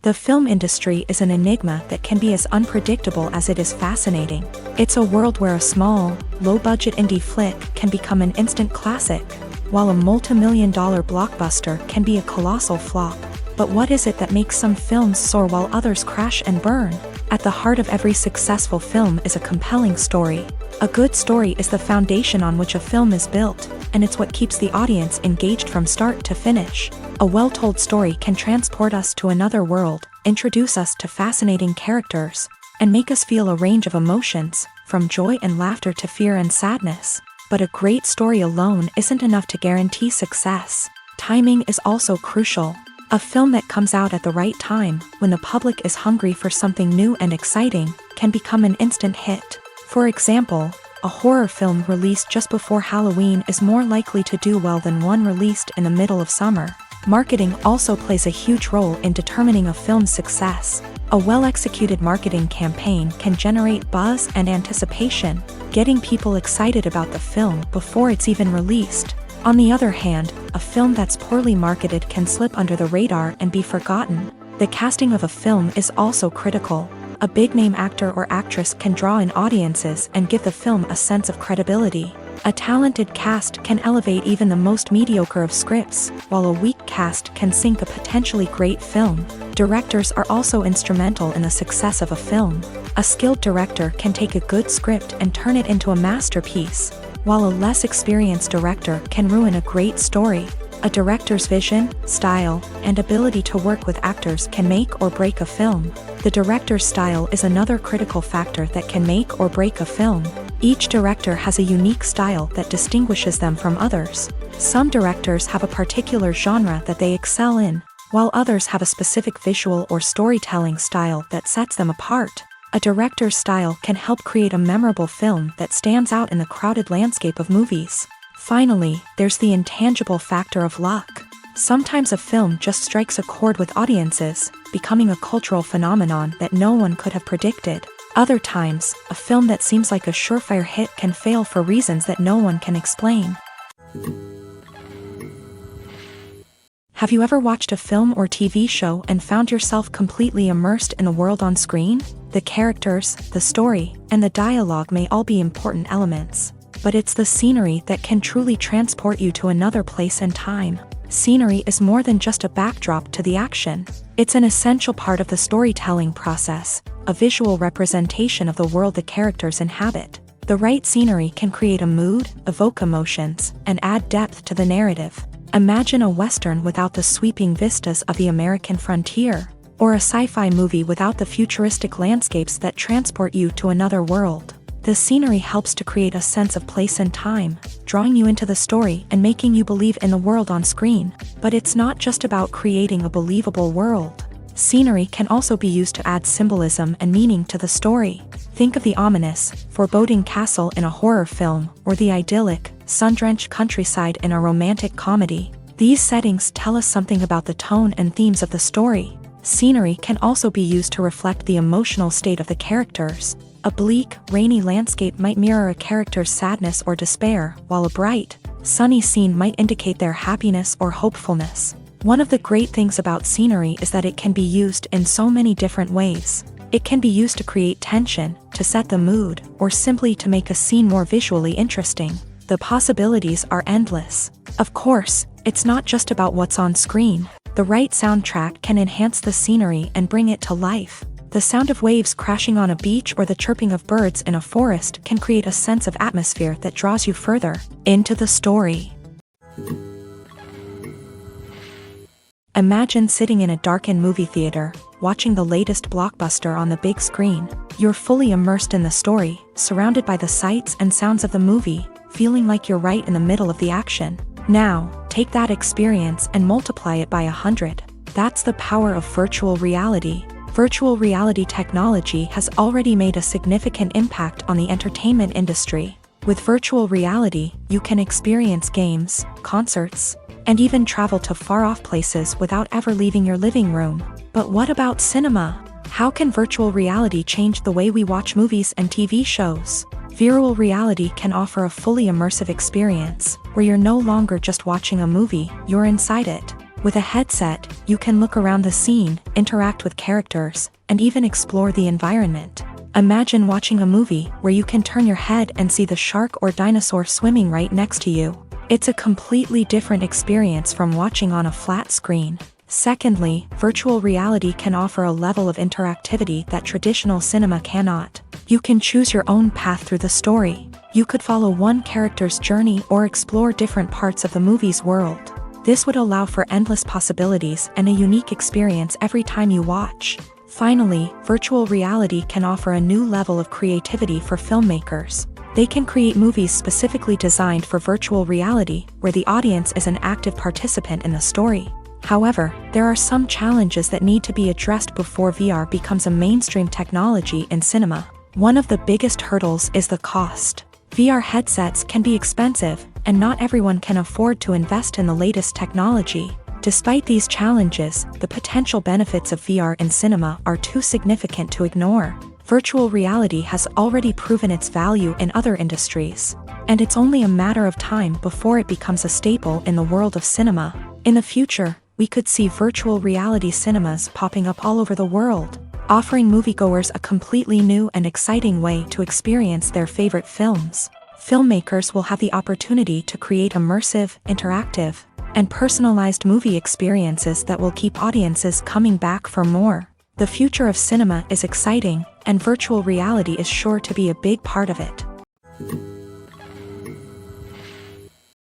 The film industry is an enigma that can be as unpredictable as it is fascinating. It's a world where a small, low-budget indie flick can become an instant classic, while a multi-million-dollar blockbuster can be a colossal flop. But what is it that makes some films soar while others crash and burn? At the heart of every successful film is a compelling story. A good story is the foundation on which a film is built, and it's what keeps the audience engaged from start to finish. A well-told story can transport us to another world, introduce us to fascinating characters, and make us feel a range of emotions, from joy and laughter to fear and sadness. But a great story alone isn't enough to guarantee success. Timing is also crucial. A film that comes out at the right time, when the public is hungry for something new and exciting, can become an instant hit. For example, a horror film released just before Halloween is more likely to do well than one released in the middle of summer. Marketing also plays a huge role in determining a film's success. A well-executed marketing campaign can generate buzz and anticipation, getting people excited about the film before it's even released. On the other hand, a film that's poorly marketed can slip under the radar and be forgotten. The casting of a film is also critical. A big-name actor or actress can draw in audiences and give the film a sense of credibility. A talented cast can elevate even the most mediocre of scripts, while a weak cast can sink a potentially great film. Directors are also instrumental in the success of a film. A skilled director can take a good script and turn it into a masterpiece, while a less experienced director can ruin a great story. A director's vision, style, and ability to work with actors can make or break a film. The director's style is another critical factor that can make or break a film. Each director has a unique style that distinguishes them from others. Some directors have a particular genre that they excel in, while others have a specific visual or storytelling style that sets them apart. A director's style can help create a memorable film that stands out in the crowded landscape of movies. Finally, there's the intangible factor of luck. Sometimes a film just strikes a chord with audiences, becoming a cultural phenomenon that no one could have predicted. Other times, a film that seems like a surefire hit can fail for reasons that no one can explain. Have you ever watched a film or TV show and found yourself completely immersed in the world on screen? The characters, the story, and the dialogue may all be important elements, but it's the scenery that can truly transport you to another place and time. Scenery is more than just a backdrop to the action. It's an essential part of the storytelling process, a visual representation of the world the characters inhabit. The right scenery can create a mood, evoke emotions, and add depth to the narrative. Imagine a Western without the sweeping vistas of the American frontier, or a sci-fi movie without the futuristic landscapes that transport you to another world. The scenery helps to create a sense of place and time, drawing you into the story and making you believe in the world on screen. But it's not just about creating a believable world. Scenery can also be used to add symbolism and meaning to the story. Think of the ominous, foreboding castle in a horror film, or the idyllic, sun-drenched countryside in a romantic comedy. These settings tell us something about the tone and themes of the story. Scenery can also be used to reflect the emotional state of the characters. A bleak, rainy landscape might mirror a character's sadness or despair, while a bright, sunny scene might indicate their happiness or hopefulness. One of the great things about scenery is that it can be used in so many different ways. It can be used to create tension, to set the mood, or simply to make a scene more visually interesting. The possibilities are endless. Of course, it's not just about what's on screen. The right soundtrack can enhance the scenery and bring it to life. The sound of waves crashing on a beach or the chirping of birds in a forest can create a sense of atmosphere that draws you further into the story. Imagine sitting in a darkened movie theater, watching the latest blockbuster on the big screen. You're fully immersed in the story, surrounded by the sights and sounds of the movie, feeling like you're right in the middle of the action. Now, take that experience and multiply it by 100. That's the power of virtual reality. Virtual reality technology has already made a significant impact on the entertainment industry. With virtual reality, you can experience games, concerts, and even travel to far-off places without ever leaving your living room. But what about cinema? How can virtual reality change the way we watch movies and TV shows? Virtual reality can offer a fully immersive experience, where you're no longer just watching a movie, you're inside it. With a headset, you can look around the scene, interact with characters, and even explore the environment. Imagine watching a movie where you can turn your head and see the shark or dinosaur swimming right next to you. It's a completely different experience from watching on a flat screen. Secondly, virtual reality can offer a level of interactivity that traditional cinema cannot. You can choose your own path through the story. You could follow one character's journey or explore different parts of the movie's world. This would allow for endless possibilities and a unique experience every time you watch. Finally, virtual reality can offer a new level of creativity for filmmakers. They can create movies specifically designed for virtual reality, where the audience is an active participant in the story. However, there are some challenges that need to be addressed before VR becomes a mainstream technology in cinema. One of the biggest hurdles is the cost. VR headsets can be expensive, and not everyone can afford to invest in the latest technology. Despite these challenges, the potential benefits of VR in cinema are too significant to ignore. Virtual reality has already proven its value in other industries, and it's only a matter of time before it becomes a staple in the world of cinema. In the future, we could see virtual reality cinemas popping up all over the world, offering moviegoers a completely new and exciting way to experience their favorite films. Filmmakers will have the opportunity to create immersive, interactive, and personalized movie experiences that will keep audiences coming back for more. The future of cinema is exciting, and virtual reality is sure to be a big part of it.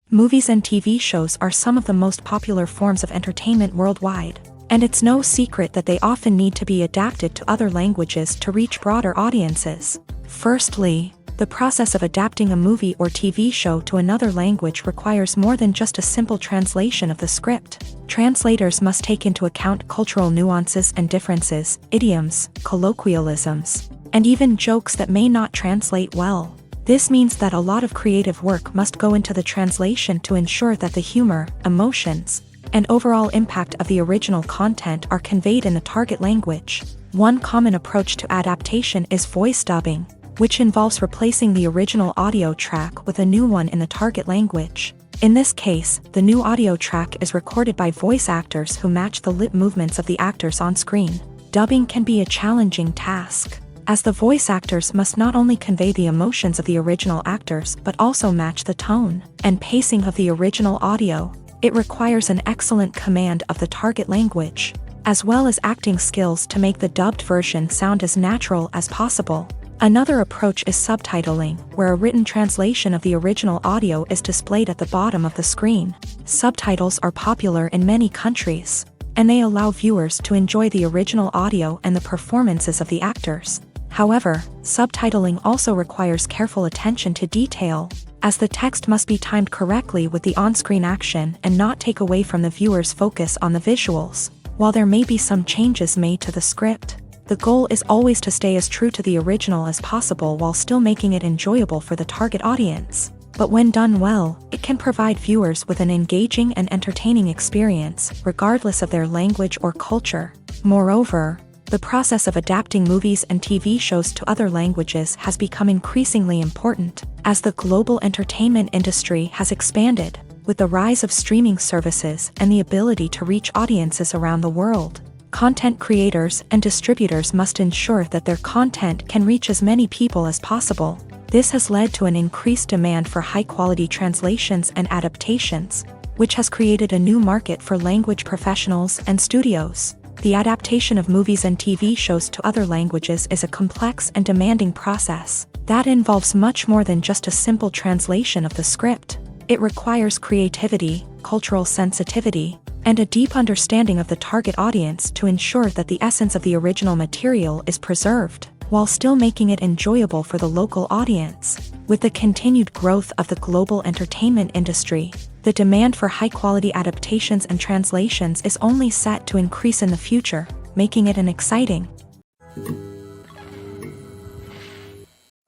Movies and TV shows are some of the most popular forms of entertainment worldwide, and it's no secret that they often need to be adapted to other languages to reach broader audiences. Firstly, the process of adapting a movie or TV show to another language requires more than just a simple translation of the script. Translators must take into account cultural nuances and differences, idioms, colloquialisms, and even jokes that may not translate well. This means that a lot of creative work must go into the translation to ensure that the humor, emotions, and overall impact of the original content are conveyed in the target language. One common approach to adaptation is voice dubbing, which involves replacing the original audio track with a new one in the target language. In this case, the new audio track is recorded by voice actors who match the lip movements of the actors on screen. Dubbing can be a challenging task, as the voice actors must not only convey the emotions of the original actors but also match the tone and pacing of the original audio. It requires an excellent command of the target language, as well as acting skills to make the dubbed version sound as natural as possible. Another approach is subtitling, where a written translation of the original audio is displayed at the bottom of the screen. Subtitles are popular in many countries, and they allow viewers to enjoy the original audio and the performances of the actors. However, subtitling also requires careful attention to detail, as the text must be timed correctly with the on-screen action and not take away from the viewer's focus on the visuals. While there may be some changes made to the script, the goal is always to stay as true to the original as possible while still making it enjoyable for the target audience. But when done well, it can provide viewers with an engaging and entertaining experience, regardless of their language or culture. Moreover, the process of adapting movies and TV shows to other languages has become increasingly important, as the global entertainment industry has expanded, with the rise of streaming services and the ability to reach audiences around the world. Content creators and distributors must ensure that their content can reach as many people as possible. This has led to an increased demand for high-quality translations and adaptations, which has created a new market for language professionals and studios. The adaptation of movies and TV shows to other languages is a complex and demanding process that involves much more than just a simple translation of the script. It requires creativity, cultural sensitivity, and a deep understanding of the target audience to ensure that the essence of the original material is preserved, while still making it enjoyable for the local audience. With the continued growth of the global entertainment industry, the demand for high-quality adaptations and translations is only set to increase in the future, making it an exciting.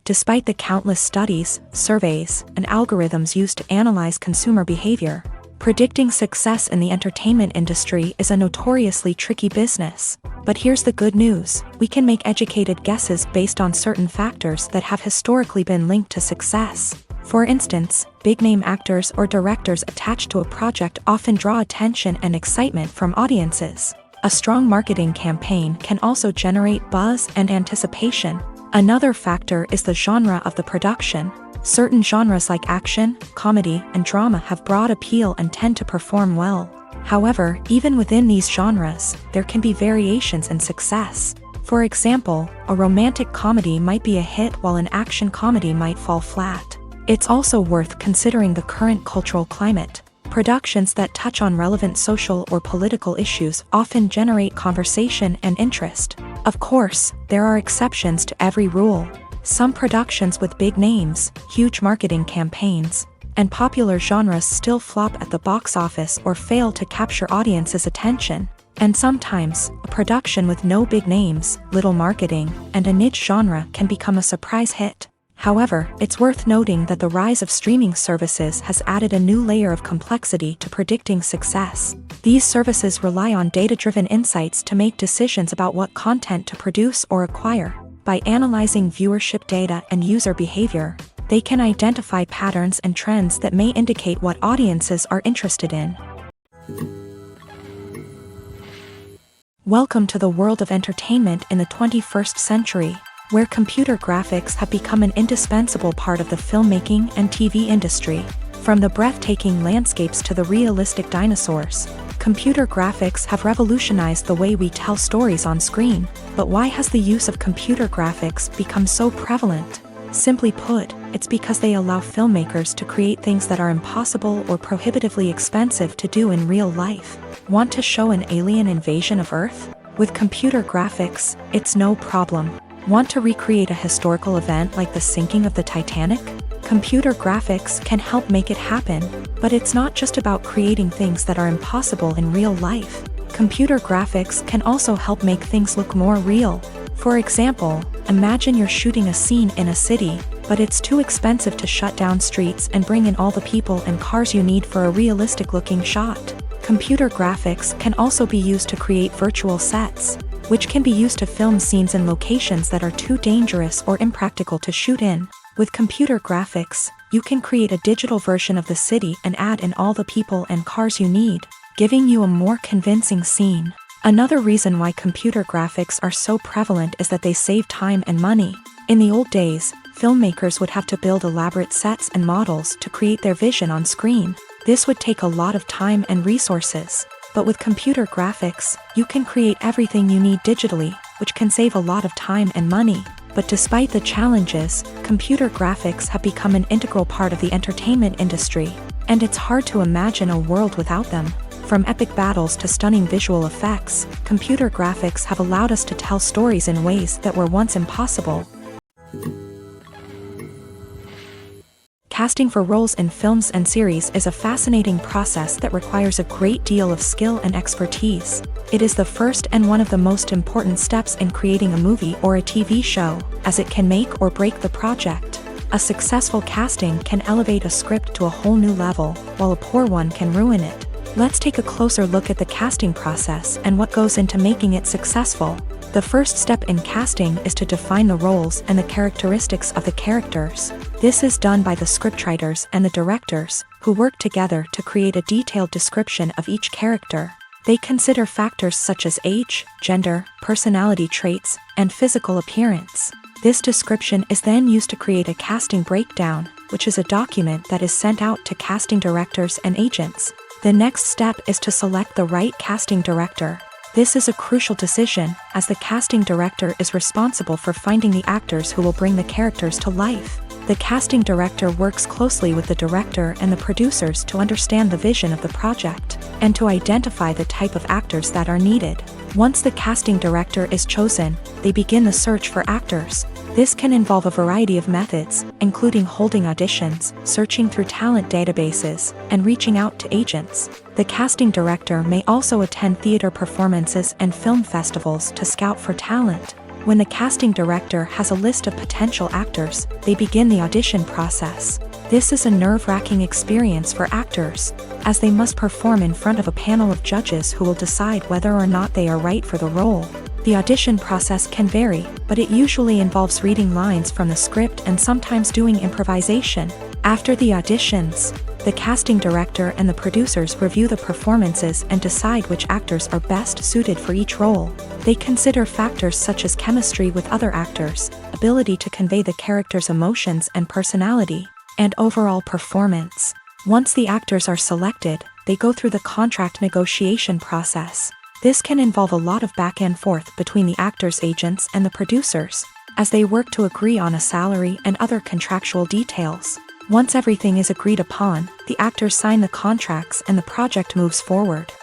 Despite the countless studies, surveys, and algorithms used to analyze consumer behavior, Predicting success in the entertainment industry is a notoriously tricky business. But here's the good news: we can make educated guesses based on certain factors that have historically been linked to success. For instance, big-name actors or directors attached to a project often draw attention and excitement from audiences. A strong marketing campaign can also generate buzz and anticipation. Another factor is the genre of the production. Certain genres like action, comedy, and drama have broad appeal and tend to perform well. However, even within these genres, there can be variations in success. For example, a romantic comedy might be a hit while an action comedy might fall flat. It's also worth considering the current cultural climate. Productions that touch on relevant social or political issues often generate conversation and interest. Of course, there are exceptions to every rule. Some productions with big names, huge marketing campaigns, and popular genres still flop at the box office or fail to capture audiences' attention. And sometimes, a production with no big names, little marketing, and a niche genre can become a surprise hit. However, it's worth noting that the rise of streaming services has added a new layer of complexity to predicting success. These services rely on data-driven insights to make decisions about what content to produce or acquire. By analyzing viewership data and user behavior, they can identify patterns and trends that may indicate what audiences are interested in. Welcome to the world of entertainment in the 21st century, where computer graphics have become an indispensable part of the filmmaking and TV industry. From the breathtaking landscapes to the realistic dinosaurs, computer graphics have revolutionized the way we tell stories on screen. But why has the use of computer graphics become so prevalent? Simply put, it's because they allow filmmakers to create things that are impossible or prohibitively expensive to do in real life. Want to show an alien invasion of Earth? With computer graphics, it's no problem. Want to recreate a historical event like the sinking of the Titanic? Computer graphics can help make it happen. But it's not just about creating things that are impossible in real life. Computer graphics can also help make things look more real. For example, imagine you're shooting a scene in a city, but it's too expensive to shut down streets and bring in all the people and cars you need for a realistic-looking shot. Computer graphics can also be used to create virtual sets, which can be used to film scenes in locations that are too dangerous or impractical to shoot in. With computer graphics, you can create a digital version of the city and add in all the people and cars you need, giving you a more convincing scene. Another reason why computer graphics are so prevalent is that they save time and money. In the old days, filmmakers would have to build elaborate sets and models to create their vision on screen. This would take a lot of time and resources. But with computer graphics, you can create everything you need digitally, which can save a lot of time and money. But despite the challenges, computer graphics have become an integral part of the entertainment industry, and it's hard to imagine a world without them. From epic battles to stunning visual effects, computer graphics have allowed us to tell stories in ways that were once impossible. Casting for roles in films and series is a fascinating process that requires a great deal of skill and expertise. It is the first and one of the most important steps in creating a movie or a TV show, as it can make or break the project. A successful casting can elevate a script to a whole new level, while a poor one can ruin it. Let's take a closer look at the casting process and what goes into making it successful. The first step in casting is to define the roles and the characteristics of the characters. This is done by the scriptwriters and the directors, who work together to create a detailed description of each character. They consider factors such as age, gender, personality traits, and physical appearance. This description is then used to create a casting breakdown, which is a document that is sent out to casting directors and agents. The next step is to select the right casting director. This is a crucial decision, as the casting director is responsible for finding the actors who will bring the characters to life. The casting director works closely with the director and the producers to understand the vision of the project, and to identify the type of actors that are needed. Once the casting director is chosen, they begin the search for actors. This can involve a variety of methods, including holding auditions, searching through talent databases, and reaching out to agents. The casting director may also attend theater performances and film festivals to scout for talent. When the casting director has a list of potential actors, they begin the audition process. This is a nerve-wracking experience for actors, as they must perform in front of a panel of judges who will decide whether or not they are right for the role. The audition process can vary, but it usually involves reading lines from the script and sometimes doing improvisation. After the auditions, the casting director and the producers review the performances and decide which actors are best suited for each role. They consider factors such as chemistry with other actors, ability to convey the character's emotions and personality, and overall performance. Once the actors are selected, they go through the contract negotiation process. This can involve a lot of back and forth between the actors' agents and the producers, as they work to agree on a salary and other contractual details. Once everything is agreed upon, the actors sign the contracts and the project moves forward.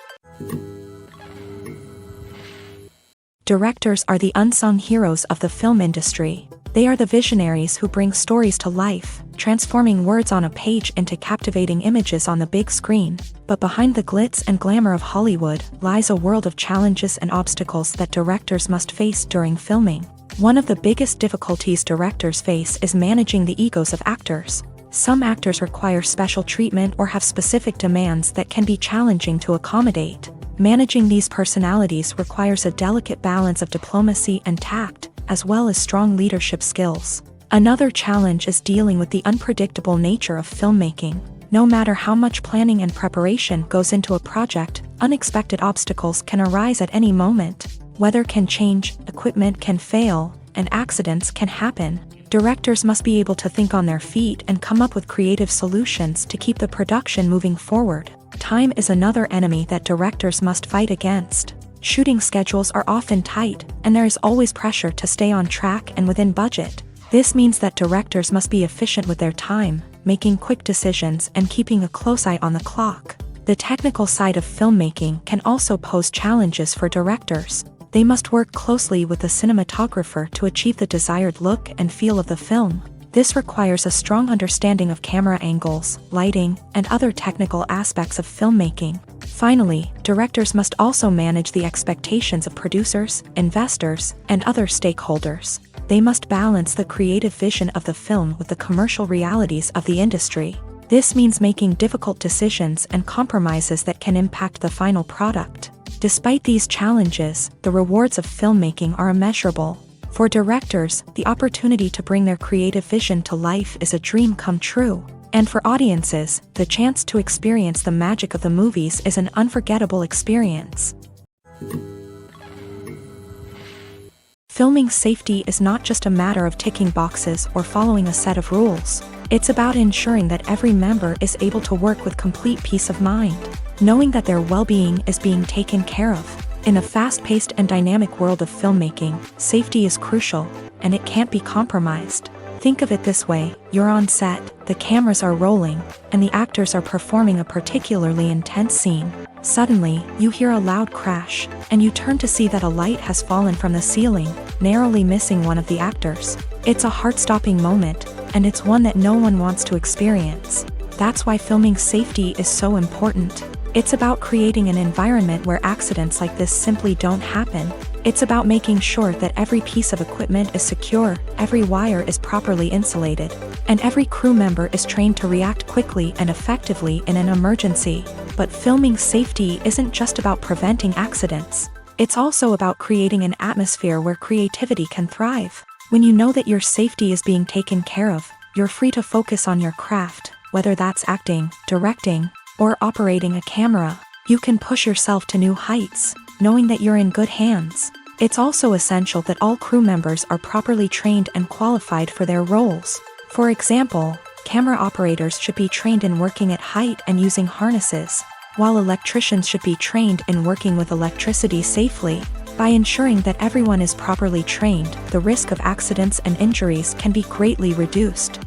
Directors are the unsung heroes of the film industry. They are the visionaries who bring stories to life, transforming words on a page into captivating images on the big screen. But behind the glitz and glamour of Hollywood lies a world of challenges and obstacles that directors must face during filming. One of the biggest difficulties directors face is managing the egos of actors. Some actors require special treatment or have specific demands that can be challenging to accommodate. Managing these personalities requires a delicate balance of diplomacy and tact, as well as strong leadership skills. Another challenge is dealing with the unpredictable nature of filmmaking. No matter how much planning and preparation goes into a project, unexpected obstacles can arise at any moment. Weather can change, equipment can fail, and accidents can happen. Directors must be able to think on their feet and come up with creative solutions to keep the production moving forward. Time is another enemy that directors must fight against. Shooting schedules are often tight, and there is always pressure to stay on track and within budget. This means that directors must be efficient with their time, making quick decisions and keeping a close eye on the clock. The technical side of filmmaking can also pose challenges for directors. They must work closely with the cinematographer to achieve the desired look and feel of the film. This requires a strong understanding of camera angles, lighting, and other technical aspects of filmmaking. Finally, directors must also manage the expectations of producers, investors, and other stakeholders. They must balance the creative vision of the film with the commercial realities of the industry. This means making difficult decisions and compromises that can impact the final product. Despite these challenges, the rewards of filmmaking are immeasurable. For directors, the opportunity to bring their creative vision to life is a dream come true. And for audiences, the chance to experience the magic of the movies is an unforgettable experience. Filming safety is not just a matter of ticking boxes or following a set of rules. It's about ensuring that every member is able to work with complete peace of mind, knowing that their well-being is being taken care of. In a fast-paced and dynamic world of filmmaking, safety is crucial, and it can't be compromised. Think of it this way: you're on set, the cameras are rolling, and the actors are performing a particularly intense scene. Suddenly, you hear a loud crash, and you turn to see that a light has fallen from the ceiling, narrowly missing one of the actors. It's a heart-stopping moment, and it's one that no one wants to experience. That's why filming safety is so important. It's about creating an environment where accidents like this simply don't happen. It's about making sure that every piece of equipment is secure, every wire is properly insulated, and every crew member is trained to react quickly and effectively in an emergency. But filming safety isn't just about preventing accidents. It's also about creating an atmosphere where creativity can thrive. When you know that your safety is being taken care of, you're free to focus on your craft, whether that's acting, directing, or operating a camera. You can push yourself to new heights, knowing that you're in good hands. It's also essential that all crew members are properly trained and qualified for their roles. For example, camera operators should be trained in working at height and using harnesses, while electricians should be trained in working with electricity safely. By ensuring that everyone is properly trained, the risk of accidents and injuries can be greatly reduced.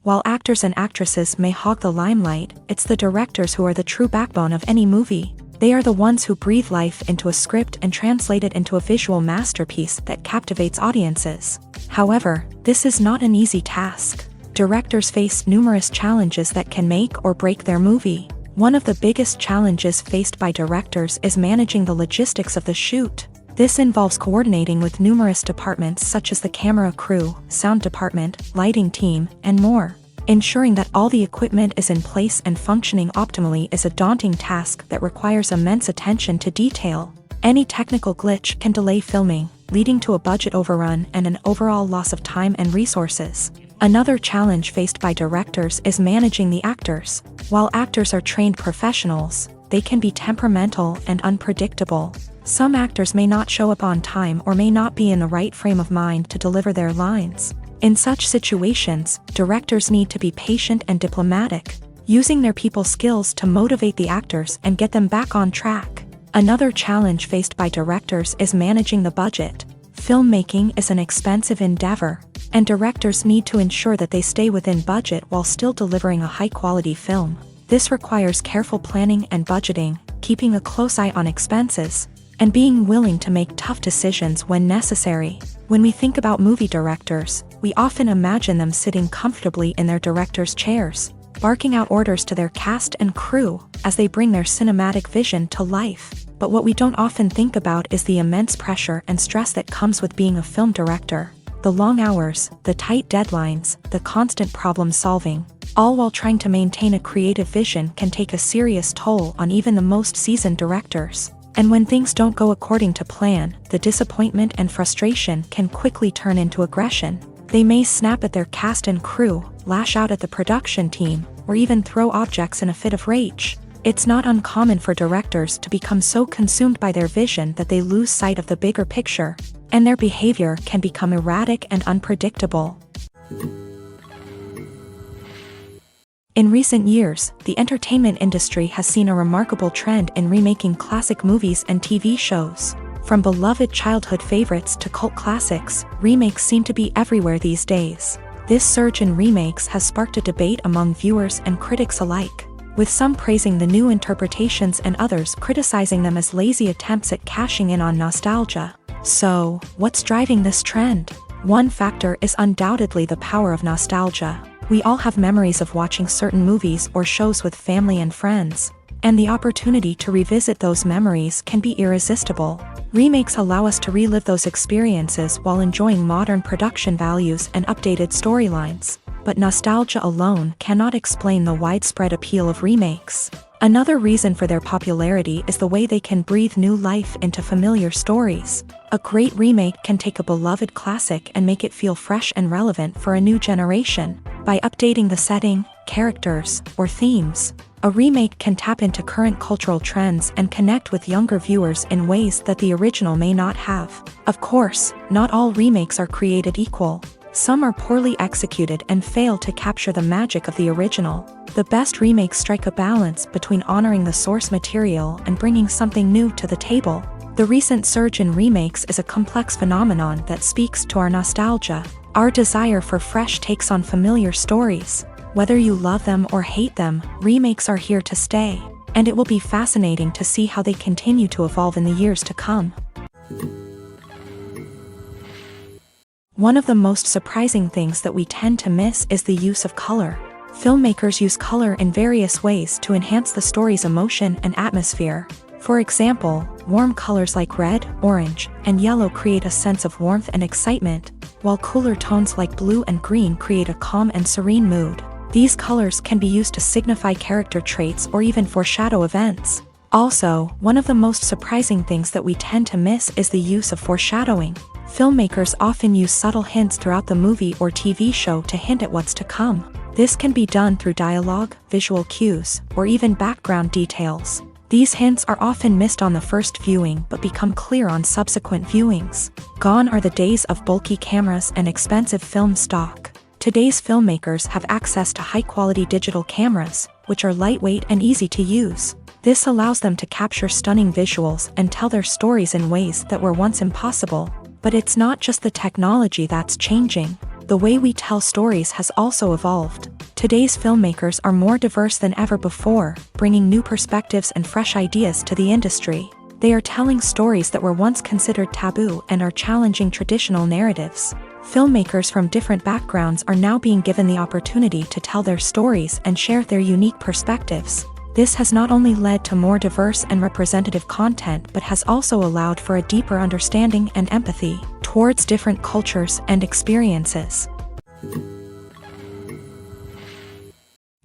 While actors and actresses may hog the limelight, it's the directors who are the true backbone of any movie. They are the ones who breathe life into a script and translate it into a visual masterpiece that captivates audiences. However, this is not an easy task. Directors face numerous challenges that can make or break their movie. One of the biggest challenges faced by directors is managing the logistics of the shoot. This involves coordinating with numerous departments such as the camera crew, sound department, lighting team, and more. Ensuring that all the equipment is in place and functioning optimally is a daunting task that requires immense attention to detail. Any technical glitch can delay filming, leading to a budget overrun and an overall loss of time and resources. Another challenge faced by directors is managing the actors. While actors are trained professionals, they can be temperamental and unpredictable. Some actors may not show up on time or may not be in the right frame of mind to deliver their lines. In such situations, directors need to be patient and diplomatic, using their people skills to motivate the actors and get them back on track. Another challenge faced by directors is managing the budget. Filmmaking is an expensive endeavor, and directors need to ensure that they stay within budget while still delivering a high-quality film. This requires careful planning and budgeting, keeping a close eye on expenses, and being willing to make tough decisions when necessary. When we think about movie directors, we often imagine them sitting comfortably in their director's chairs, barking out orders to their cast and crew as they bring their cinematic vision to life. But what we don't often think about is the immense pressure and stress that comes with being a film director. The long hours, the tight deadlines, the constant problem solving, all while trying to maintain a creative vision can take a serious toll on even the most seasoned directors. And when things don't go according to plan, the disappointment and frustration can quickly turn into aggression. They may snap at their cast and crew, lash out at the production team, or even throw objects in a fit of rage. It's not uncommon for directors to become so consumed by their vision that they lose sight of the bigger picture, and their behavior can become erratic and unpredictable. In recent years, the entertainment industry has seen a remarkable trend in remaking classic movies and TV shows. From beloved childhood favorites to cult classics, remakes seem to be everywhere these days. This surge in remakes has sparked a debate among viewers and critics alike, with some praising the new interpretations and others criticizing them as lazy attempts at cashing in on nostalgia. So, what's driving this trend? One factor is undoubtedly the power of nostalgia. We all have memories of watching certain movies or shows with family and friends, and the opportunity to revisit those memories can be irresistible. Remakes allow us to relive those experiences while enjoying modern production values and updated storylines. But nostalgia alone cannot explain the widespread appeal of remakes. Another reason for their popularity is the way they can breathe new life into familiar stories. A great remake can take a beloved classic and make it feel fresh and relevant for a new generation. By updating the setting, characters, or themes, a remake can tap into current cultural trends and connect with younger viewers in ways that the original may not have. Of course, not all remakes are created equal. Some are poorly executed and fail to capture the magic of the original. The best remakes strike a balance between honoring the source material and bringing something new to the table. The recent surge in remakes is a complex phenomenon that speaks to our nostalgia, our desire for fresh takes on familiar stories. Whether you love them or hate them, remakes are here to stay, and it will be fascinating to see how they continue to evolve in the years to come. One of the most surprising things that we tend to miss is the use of color. Filmmakers use color in various ways to enhance the story's emotion and atmosphere. For example, warm colors like red, orange, and yellow create a sense of warmth and excitement, while cooler tones like blue and green create a calm and serene mood. These colors can be used to signify character traits or even foreshadow events. Also, one of the most surprising things that we tend to miss is the use of foreshadowing. Filmmakers often use subtle hints throughout the movie or TV show to hint at what's to come. This can be done through dialogue, visual cues, or even background details. These hints are often missed on the first viewing but become clear on subsequent viewings. Gone are the days of bulky cameras and expensive film stock. Today's filmmakers have access to high-quality digital cameras, which are lightweight and easy to use. This allows them to capture stunning visuals and tell their stories in ways that were once impossible. But it's not just the technology that's changing. The way we tell stories has also evolved. Today's filmmakers are more diverse than ever before, bringing new perspectives and fresh ideas to the industry. They are telling stories that were once considered taboo and are challenging traditional narratives. Filmmakers from different backgrounds are now being given the opportunity to tell their stories and share their unique perspectives. This has not only led to more diverse and representative content but has also allowed for a deeper understanding and empathy towards different cultures and experiences.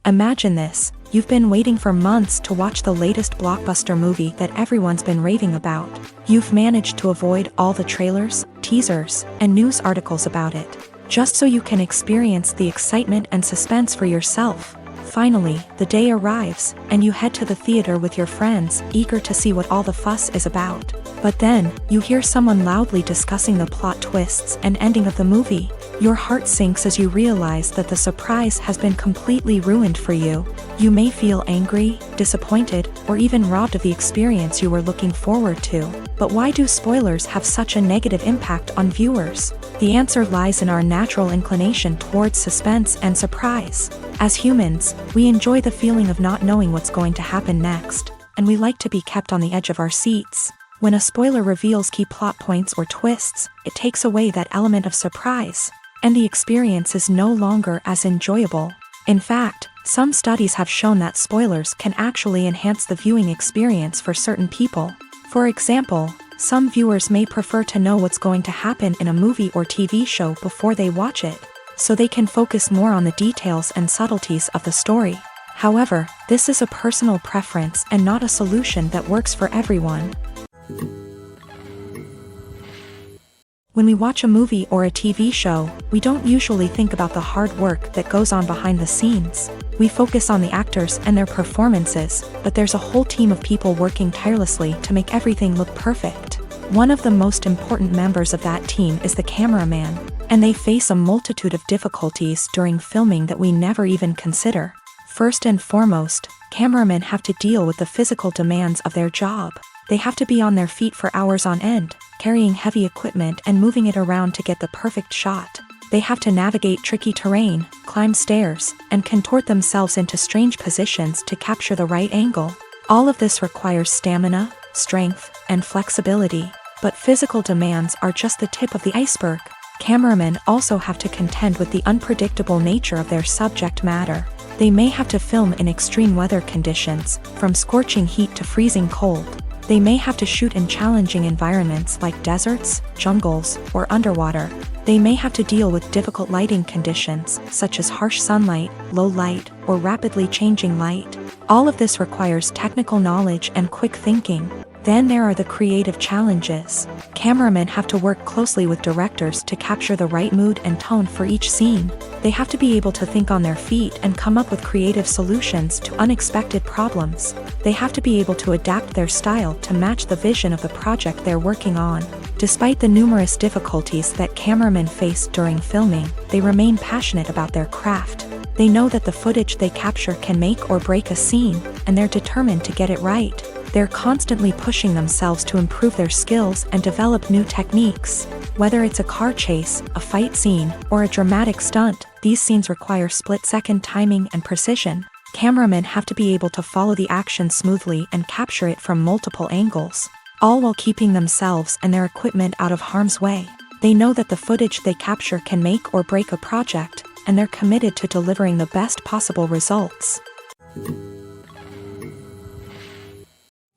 Imagine this: you've been waiting for months to watch the latest blockbuster movie that everyone's been raving about. You've managed to avoid all the trailers, teasers, and news articles about it, just so you can experience the excitement and suspense for yourself. Finally, the day arrives, and you head to the theater with your friends, eager to see what all the fuss is about. But then, you hear someone loudly discussing the plot twists and ending of the movie. Your heart sinks as you realize that the surprise has been completely ruined for you. You may feel angry, disappointed, or even robbed of the experience you were looking forward to. But why do spoilers have such a negative impact on viewers? The answer lies in our natural inclination towards suspense and surprise. As humans, we enjoy the feeling of not knowing what's going to happen next, and we like to be kept on the edge of our seats. When a spoiler reveals key plot points or twists, it takes away that element of surprise, and the experience is no longer as enjoyable. In fact, some studies have shown that spoilers can actually enhance the viewing experience for certain people. For example, some viewers may prefer to know what's going to happen in a movie or TV show before they watch it, so they can focus more on the details and subtleties of the story. However, this is a personal preference and not a solution that works for everyone. When we watch a movie or a TV show, we don't usually think about the hard work that goes on behind the scenes. We focus on the actors and their performances, but there's a whole team of people working tirelessly to make everything look perfect. One of the most important members of that team is the cameraman, and they face a multitude of difficulties during filming that we never even consider. First and foremost, cameramen have to deal with the physical demands of their job. They have to be on their feet for hours on end, carrying heavy equipment and moving it around to get the perfect shot. They have to navigate tricky terrain, climb stairs, and contort themselves into strange positions to capture the right angle. All of this requires stamina, strength, and flexibility. But physical demands are just the tip of the iceberg. Cameramen also have to contend with the unpredictable nature of their subject matter. They may have to film in extreme weather conditions, from scorching heat to freezing cold. They may have to shoot in challenging environments like deserts, jungles, or underwater. They may have to deal with difficult lighting conditions, such as harsh sunlight, low light, or rapidly changing light. All of this requires technical knowledge and quick thinking. Then there are the creative challenges. Cameramen have to work closely with directors to capture the right mood and tone for each scene. They have to be able to think on their feet and come up with creative solutions to unexpected problems. They have to be able to adapt their style to match the vision of the project they're working on. Despite the numerous difficulties that cameramen face during filming, they remain passionate about their craft. They know that the footage they capture can make or break a scene, and they're determined to get it right. They're constantly pushing themselves to improve their skills and develop new techniques. Whether it's a car chase, a fight scene, or a dramatic stunt, these scenes require split-second timing and precision. Cameramen have to be able to follow the action smoothly and capture it from multiple angles, all while keeping themselves and their equipment out of harm's way. They know that the footage they capture can make or break a project, and they're committed to delivering the best possible results.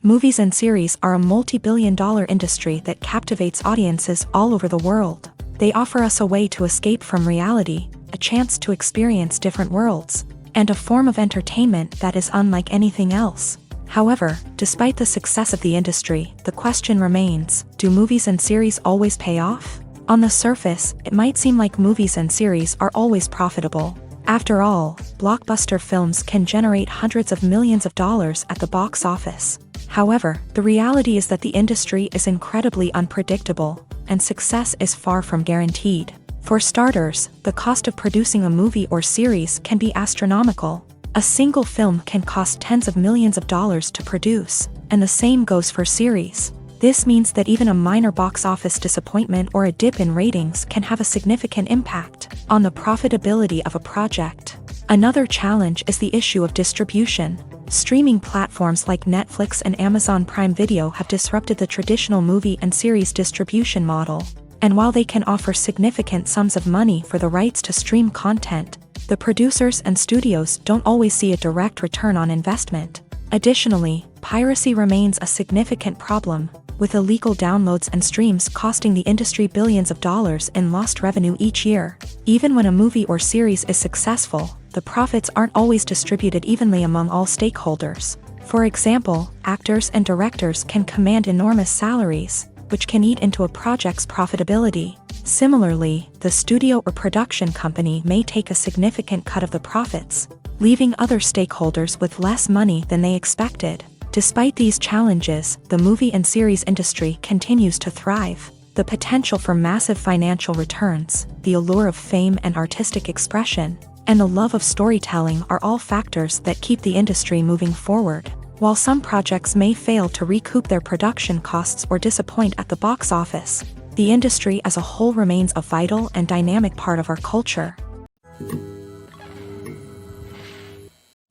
Movies and series are a multi-billion-dollar industry that captivates audiences all over the world. They offer us a way to escape from reality, a chance to experience different worlds, and a form of entertainment that is unlike anything else. However, despite the success of the industry, the question remains, do movies and series always pay off? On the surface, it might seem like movies and series are always profitable. After all, blockbuster films can generate hundreds of millions of dollars at the box office. However, the reality is that the industry is incredibly unpredictable, and success is far from guaranteed. For starters, the cost of producing a movie or series can be astronomical. A single film can cost tens of millions of dollars to produce, and the same goes for series. This means that even a minor box office disappointment or a dip in ratings can have a significant impact on the profitability of a project. Another challenge is the issue of distribution. Streaming platforms like Netflix and Amazon Prime Video have disrupted the traditional movie and series distribution model. And while they can offer significant sums of money for the rights to stream content, the producers and studios don't always see a direct return on investment. Additionally, piracy remains a significant problem, with illegal downloads and streams costing the industry billions of dollars in lost revenue each year. Even when a movie or series is successful, the profits aren't always distributed evenly among all stakeholders. For example, actors and directors can command enormous salaries, which can eat into a project's profitability. Similarly, the studio or production company may take a significant cut of the profits, leaving other stakeholders with less money than they expected. Despite these challenges, the movie and series industry continues to thrive. The potential for massive financial returns, the allure of fame and artistic expression, and the love of storytelling are all factors that keep the industry moving forward. While some projects may fail to recoup their production costs or disappoint at the box office, the industry as a whole remains a vital and dynamic part of our culture.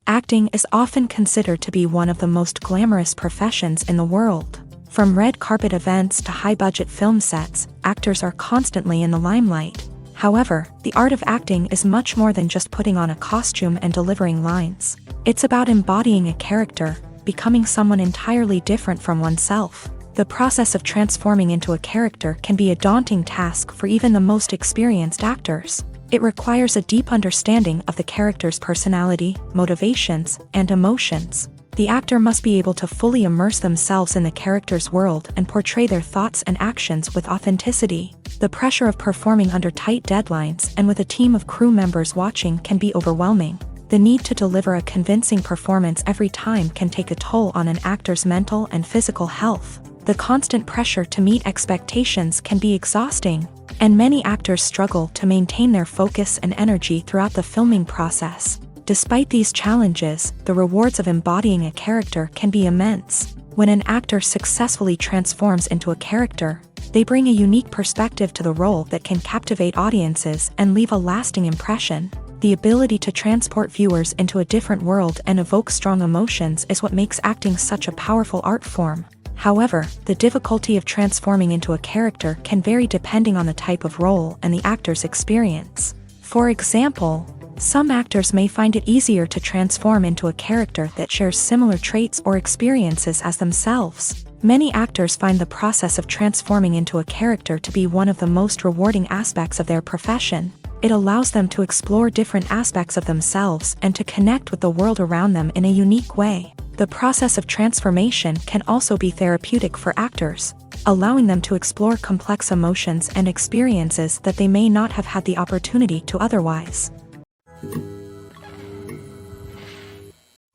Acting is often considered to be one of the most glamorous professions in the world. From red carpet events to high-budget film sets, actors are constantly in the limelight. However, the art of acting is much more than just putting on a costume and delivering lines. It's about embodying a character, becoming someone entirely different from oneself. The process of transforming into a character can be a daunting task for even the most experienced actors. It requires a deep understanding of the character's personality, motivations, and emotions. The actor must be able to fully immerse themselves in the character's world and portray their thoughts and actions with authenticity. The pressure of performing under tight deadlines and with a team of crew members watching can be overwhelming. The need to deliver a convincing performance every time can take a toll on an actor's mental and physical health. The constant pressure to meet expectations can be exhausting, and many actors struggle to maintain their focus and energy throughout the filming process. Despite these challenges, the rewards of embodying a character can be immense. When an actor successfully transforms into a character, they bring a unique perspective to the role that can captivate audiences and leave a lasting impression. The ability to transport viewers into a different world and evoke strong emotions is what makes acting such a powerful art form. However, the difficulty of transforming into a character can vary depending on the type of role and the actor's experience. For example, some actors may find it easier to transform into a character that shares similar traits or experiences as themselves. Many actors find the process of transforming into a character to be one of the most rewarding aspects of their profession. It allows them to explore different aspects of themselves and to connect with the world around them in a unique way. The process of transformation can also be therapeutic for actors, allowing them to explore complex emotions and experiences that they may not have had the opportunity to otherwise.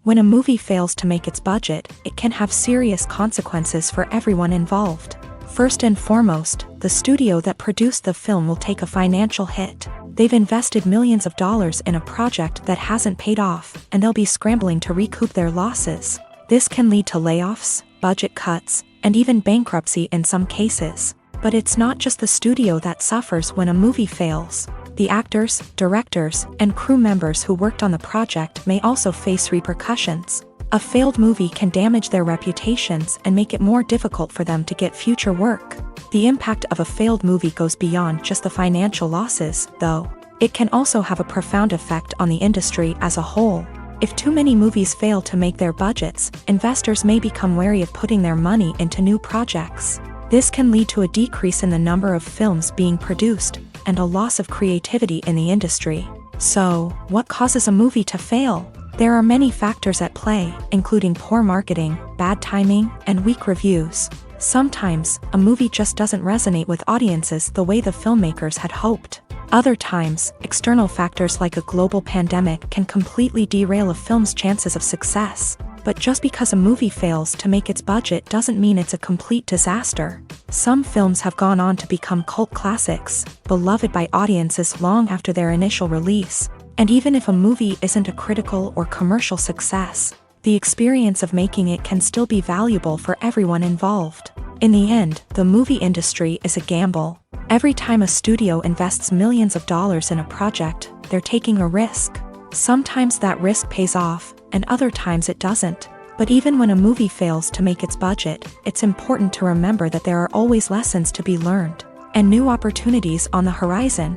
When a movie fails to make its budget, it can have serious consequences for everyone involved. First and foremost, the studio that produced the film will take a financial hit. They've invested millions of dollars in a project that hasn't paid off, and they'll be scrambling to recoup their losses. This can lead to layoffs, budget cuts, and even bankruptcy in some cases. But it's not just the studio that suffers when a movie fails. The actors, directors, and crew members who worked on the project may also face repercussions. A failed movie can damage their reputations and make it more difficult for them to get future work. The impact of a failed movie goes beyond just the financial losses, though. It can also have a profound effect on the industry as a whole. If too many movies fail to make their budgets, investors may become wary of putting their money into new projects. This can lead to a decrease in the number of films being produced, and a loss of creativity in the industry. So, what causes a movie to fail? There are many factors at play, including poor marketing, bad timing, and weak reviews. Sometimes, a movie just doesn't resonate with audiences the way the filmmakers had hoped. Other times, external factors like a global pandemic can completely derail a film's chances of success. But just because a movie fails to make its budget doesn't mean it's a complete disaster. Some films have gone on to become cult classics, beloved by audiences long after their initial release. And even if a movie isn't a critical or commercial success, the experience of making it can still be valuable for everyone involved. In the end, the movie industry is a gamble. Every time a studio invests millions of dollars in a project, they're taking a risk. Sometimes that risk pays off, and other times it doesn't. But even when a movie fails to make its budget, it's important to remember that there are always lessons to be learned, and new opportunities on the horizon.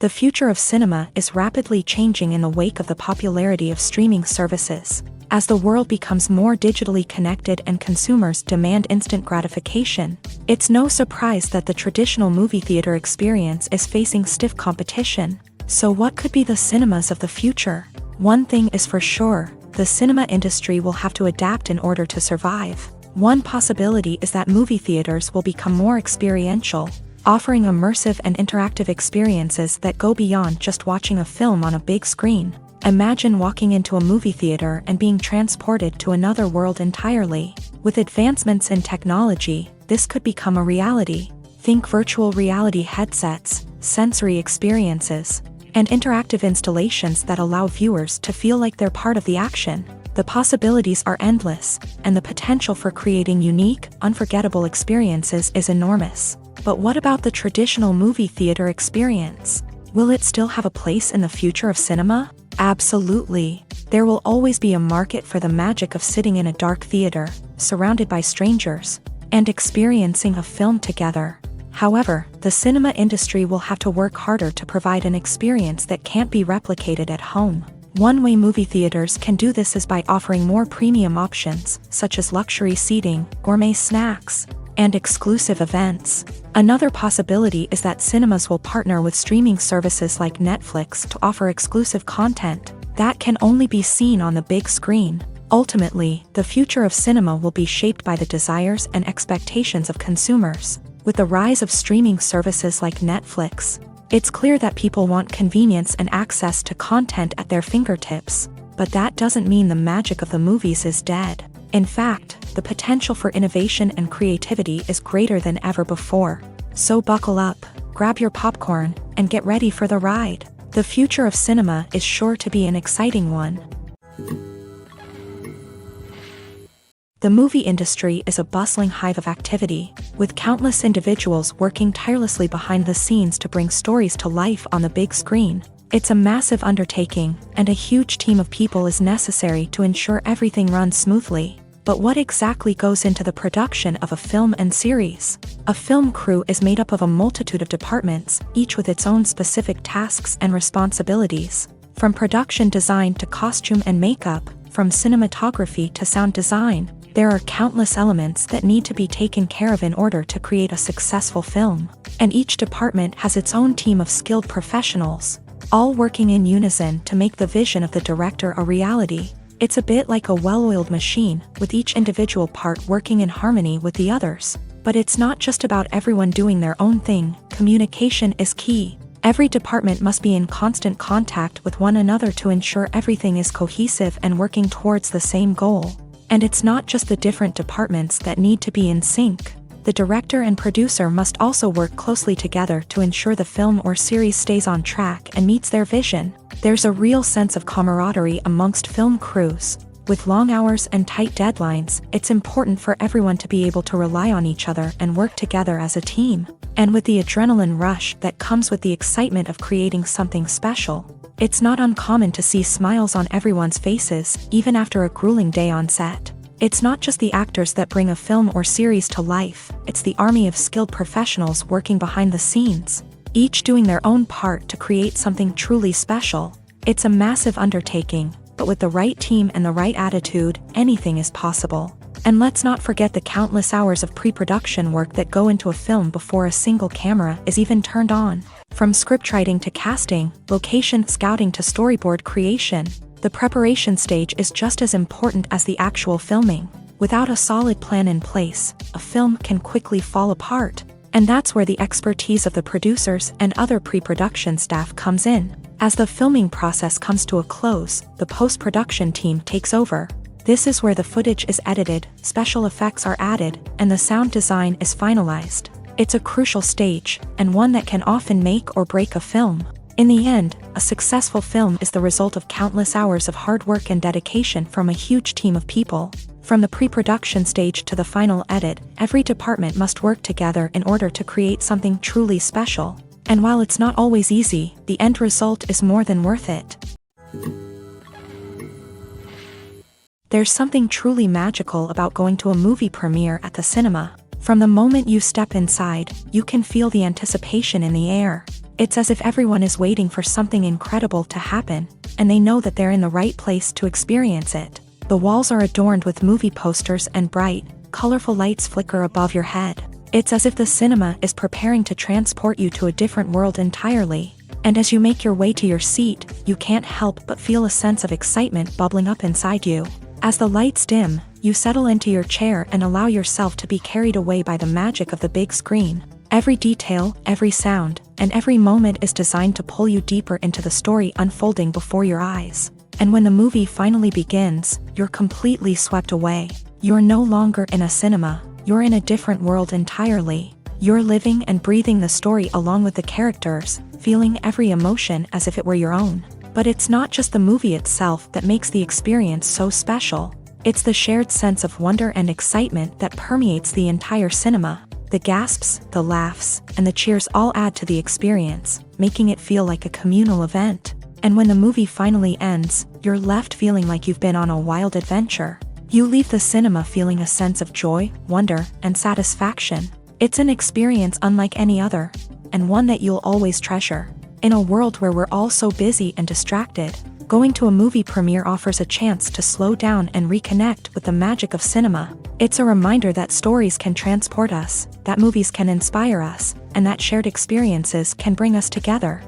The future of cinema is rapidly changing in the wake of the popularity of streaming services. As the world becomes more digitally connected and consumers demand instant gratification, it's no surprise that the traditional movie theater experience is facing stiff competition. So what could be the cinemas of the future? One thing is for sure, the cinema industry will have to adapt in order to survive. One possibility is that movie theaters will become more experiential, offering immersive and interactive experiences that go beyond just watching a film on a big screen. Imagine walking into a movie theater and being transported to another world entirely. With advancements in technology, this could become a reality. Think virtual reality headsets, sensory experiences, and interactive installations that allow viewers to feel like they're part of the action. The possibilities are endless, and the potential for creating unique, unforgettable experiences is enormous. But what about the traditional movie theater experience? Will it still have a place in the future of cinema? Absolutely. There will always be a market for the magic of sitting in a dark theater, surrounded by strangers, and experiencing a film together. However, the cinema industry will have to work harder to provide an experience that can't be replicated at home. One way movie theaters can do this is by offering more premium options, such as luxury seating, gourmet snacks, and exclusive events. Another possibility is that cinemas will partner with streaming services like Netflix to offer exclusive content that can only be seen on the big screen. Ultimately, the future of cinema will be shaped by the desires and expectations of consumers. With the rise of streaming services like Netflix, it's clear that people want convenience and access to content at their fingertips. But that doesn't mean the magic of the movies is dead. In fact, the potential for innovation and creativity is greater than ever before. So buckle up, grab your popcorn, and get ready for the ride. The future of cinema is sure to be an exciting one. The movie industry is a bustling hive of activity, with countless individuals working tirelessly behind the scenes to bring stories to life on the big screen. It's a massive undertaking, and a huge team of people is necessary to ensure everything runs smoothly. But what exactly goes into the production of a film and series? A film crew is made up of a multitude of departments, each with its own specific tasks and responsibilities. From production design to costume and makeup, from cinematography to sound design, there are countless elements that need to be taken care of in order to create a successful film. And each department has its own team of skilled professionals, all working in unison to make the vision of the director a reality. It's a bit like a well-oiled machine, with each individual part working in harmony with the others. But it's not just about everyone doing their own thing. Communication is key. Every department must be in constant contact with one another to ensure everything is cohesive and working towards the same goal. And it's not just the different departments that need to be in sync. The director and producer must also work closely together to ensure the film or series stays on track and meets their vision. There's a real sense of camaraderie amongst film crews. With long hours and tight deadlines, it's important for everyone to be able to rely on each other and work together as a team. And with the adrenaline rush that comes with the excitement of creating something special, it's not uncommon to see smiles on everyone's faces, even after a grueling day on set. It's not just the actors that bring a film or series to life, it's the army of skilled professionals working behind the scenes, each doing their own part to create something truly special. It's a massive undertaking, but with the right team and the right attitude, anything is possible. And let's not forget the countless hours of pre-production work that go into a film before a single camera is even turned on. From scriptwriting to casting, location scouting to storyboard creation, the preparation stage is just as important as the actual filming. Without a solid plan in place, a film can quickly fall apart. And that's where the expertise of the producers and other pre-production staff comes in. As the filming process comes to a close, the post-production team takes over. This is where the footage is edited, special effects are added, and the sound design is finalized. It's a crucial stage, and one that can often make or break a film. In the end, a successful film is the result of countless hours of hard work and dedication from a huge team of people. From the pre-production stage to the final edit, every department must work together in order to create something truly special. And while it's not always easy, the end result is more than worth it. There's something truly magical about going to a movie premiere at the cinema. From the moment you step inside, you can feel the anticipation in the air. It's as if everyone is waiting for something incredible to happen, and they know that they're in the right place to experience it. The walls are adorned with movie posters and bright, colorful lights flicker above your head. It's as if the cinema is preparing to transport you to a different world entirely. And as you make your way to your seat, you can't help but feel a sense of excitement bubbling up inside you. As the lights dim, you settle into your chair and allow yourself to be carried away by the magic of the big screen. Every detail, every sound, and every moment is designed to pull you deeper into the story unfolding before your eyes. And when the movie finally begins, you're completely swept away. You're no longer in a cinema, you're in a different world entirely. You're living and breathing the story along with the characters, feeling every emotion as if it were your own. But it's not just the movie itself that makes the experience so special. It's the shared sense of wonder and excitement that permeates the entire cinema. The gasps, the laughs, and the cheers all add to the experience, making it feel like a communal event. And when the movie finally ends, you're left feeling like you've been on a wild adventure. You leave the cinema feeling a sense of joy, wonder, and satisfaction. It's an experience unlike any other, and one that you'll always treasure. In a world where we're all so busy and distracted, going to a movie premiere offers a chance to slow down and reconnect with the magic of cinema. It's a reminder that stories can transport us, that movies can inspire us, and that shared experiences can bring us together.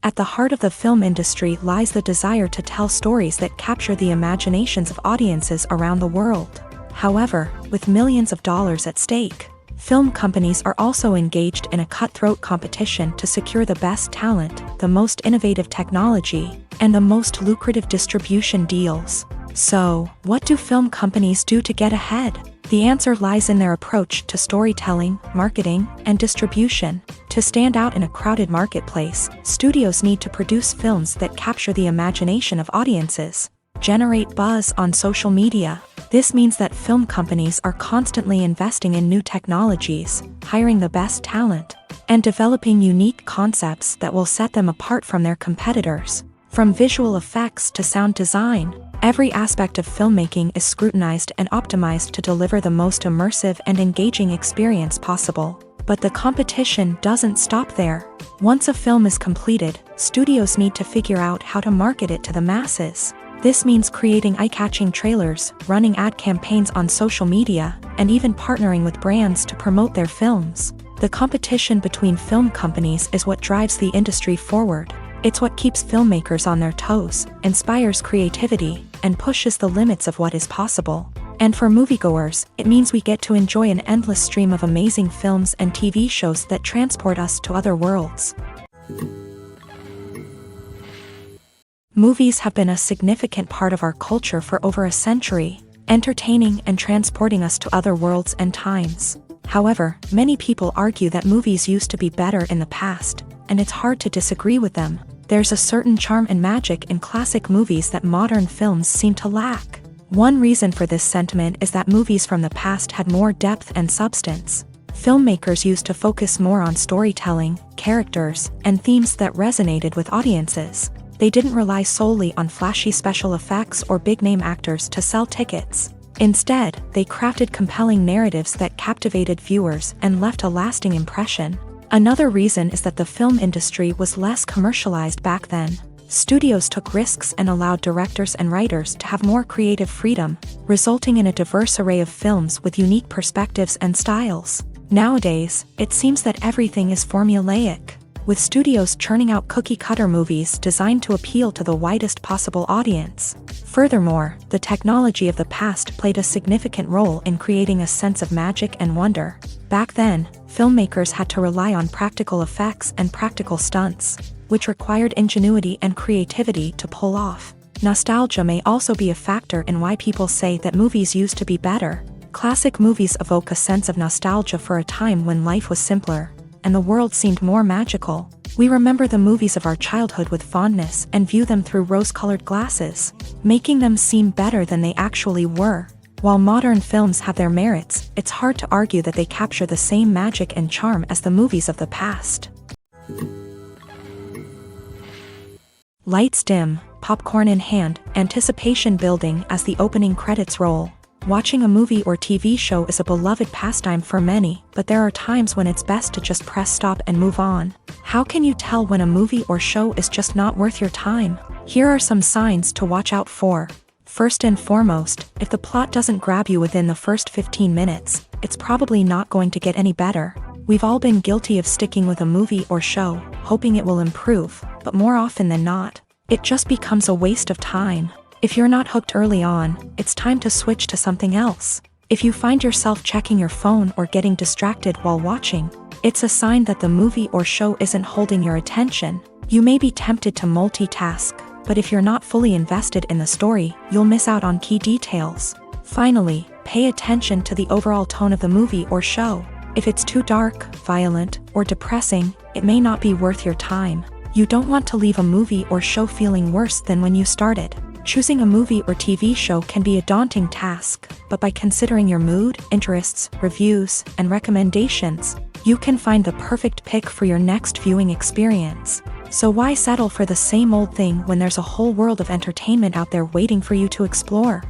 At the heart of the film industry lies the desire to tell stories that capture the imaginations of audiences around the world. However, with millions of dollars at stake, film companies are also engaged in a cutthroat competition to secure the best talent, the most innovative technology, and the most lucrative distribution deals. So, what do film companies do to get ahead? The answer lies in their approach to storytelling, marketing, and distribution. To stand out in a crowded marketplace, studios need to produce films that capture the imagination of audiences, generate buzz on social media. This means that film companies are constantly investing in new technologies, hiring the best talent, and developing unique concepts that will set them apart from their competitors. From visual effects to sound design, every aspect of filmmaking is scrutinized and optimized to deliver the most immersive and engaging experience possible. But the competition doesn't stop there. Once a film is completed, studios need to figure out how to market it to the masses. This means creating eye-catching trailers, running ad campaigns on social media, and even partnering with brands to promote their films. The competition between film companies is what drives the industry forward. It's what keeps filmmakers on their toes, inspires creativity, and pushes the limits of what is possible. And for moviegoers, it means we get to enjoy an endless stream of amazing films and TV shows that transport us to other worlds. Movies have been a significant part of our culture for over a century, entertaining and transporting us to other worlds and times. However, many people argue that movies used to be better in the past, and it's hard to disagree with them. There's a certain charm and magic in classic movies that modern films seem to lack. One reason for this sentiment is that movies from the past had more depth and substance. Filmmakers used to focus more on storytelling, characters, and themes that resonated with audiences. They didn't rely solely on flashy special effects or big-name actors to sell tickets. Instead, they crafted compelling narratives that captivated viewers and left a lasting impression. Another reason is that the film industry was less commercialized back then. Studios took risks and allowed directors and writers to have more creative freedom, resulting in a diverse array of films with unique perspectives and styles. Nowadays, it seems that everything is formulaic, with studios churning out cookie-cutter movies designed to appeal to the widest possible audience. Furthermore, the technology of the past played a significant role in creating a sense of magic and wonder. Back then, filmmakers had to rely on practical effects and practical stunts, which required ingenuity and creativity to pull off. Nostalgia may also be a factor in why people say that movies used to be better. Classic movies evoke a sense of nostalgia for a time when life was simpler, and the world seemed more magical. We remember the movies of our childhood with fondness and view them through rose-colored glasses, making them seem better than they actually were. While modern films have their merits, it's hard to argue that they capture the same magic and charm as the movies of the past. Lights dim, popcorn in hand, anticipation building as the opening credits roll. Watching a movie or TV show is a beloved pastime for many, but there are times when it's best to just press stop and move on. How can you tell when a movie or show is just not worth your time? Here are some signs to watch out for. First and foremost, if the plot doesn't grab you within the first 15 minutes, it's probably not going to get any better. We've all been guilty of sticking with a movie or show, hoping it will improve, but more often than not, it just becomes a waste of time. If you're not hooked early on, it's time to switch to something else. If you find yourself checking your phone or getting distracted while watching, it's a sign that the movie or show isn't holding your attention. You may be tempted to multitask, but if you're not fully invested in the story, you'll miss out on key details. Finally, pay attention to the overall tone of the movie or show. If it's too dark, violent, or depressing, it may not be worth your time. You don't want to leave a movie or show feeling worse than when you started. Choosing a movie or TV show can be a daunting task, but by considering your mood, interests, reviews, and recommendations, you can find the perfect pick for your next viewing experience. So why settle for the same old thing when there's a whole world of entertainment out there waiting for you to explore?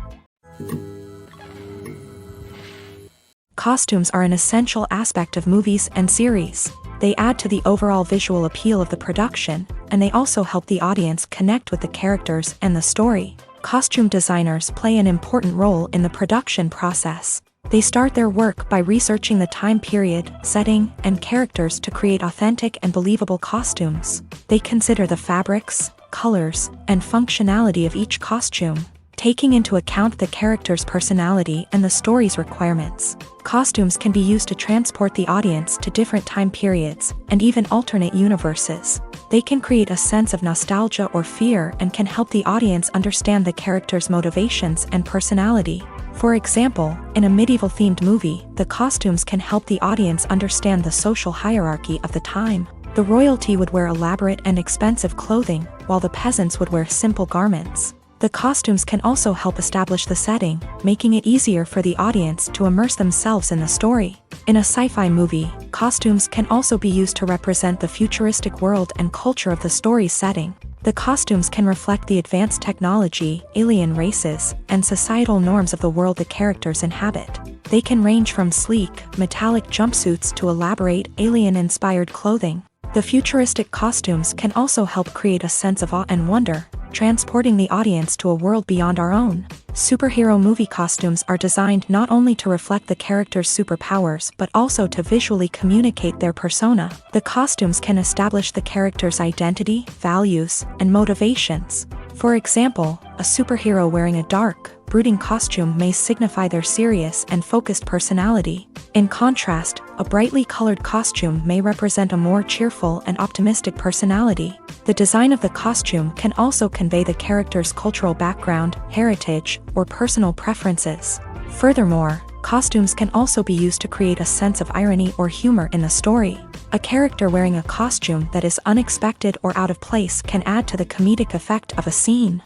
Costumes are an essential aspect of movies and series. They add to the overall visual appeal of the production, and they also help the audience connect with the characters and the story. Costume designers play an important role in the production process. They start their work by researching the time period, setting, and characters to create authentic and believable costumes. They consider the fabrics, colors, and functionality of each costume, taking into account the character's personality and the story's requirements. Costumes can be used to transport the audience to different time periods, and even alternate universes. They can create a sense of nostalgia or fear and can help the audience understand the character's motivations and personality. For example, in a medieval-themed movie, the costumes can help the audience understand the social hierarchy of the time. The royalty would wear elaborate and expensive clothing, while the peasants would wear simple garments. The costumes can also help establish the setting, making it easier for the audience to immerse themselves in the story. In a sci-fi movie, costumes can also be used to represent the futuristic world and culture of the story's setting. The costumes can reflect the advanced technology, alien races, and societal norms of the world the characters inhabit. They can range from sleek, metallic jumpsuits to elaborate, alien-inspired clothing. The futuristic costumes can also help create a sense of awe and wonder, transporting the audience to a world beyond our own. Superhero movie costumes are designed not only to reflect the character's superpowers but also to visually communicate their persona. The costumes can establish the character's identity, values, and motivations. For example, a superhero wearing a dark, brooding costume may signify their serious and focused personality. In contrast, a brightly colored costume may represent a more cheerful and optimistic personality. The design of the costume can also convey the character's cultural background, heritage, or personal preferences. Furthermore, costumes can also be used to create a sense of irony or humor in the story. A character wearing a costume that is unexpected or out of place can add to the comedic effect of a scene.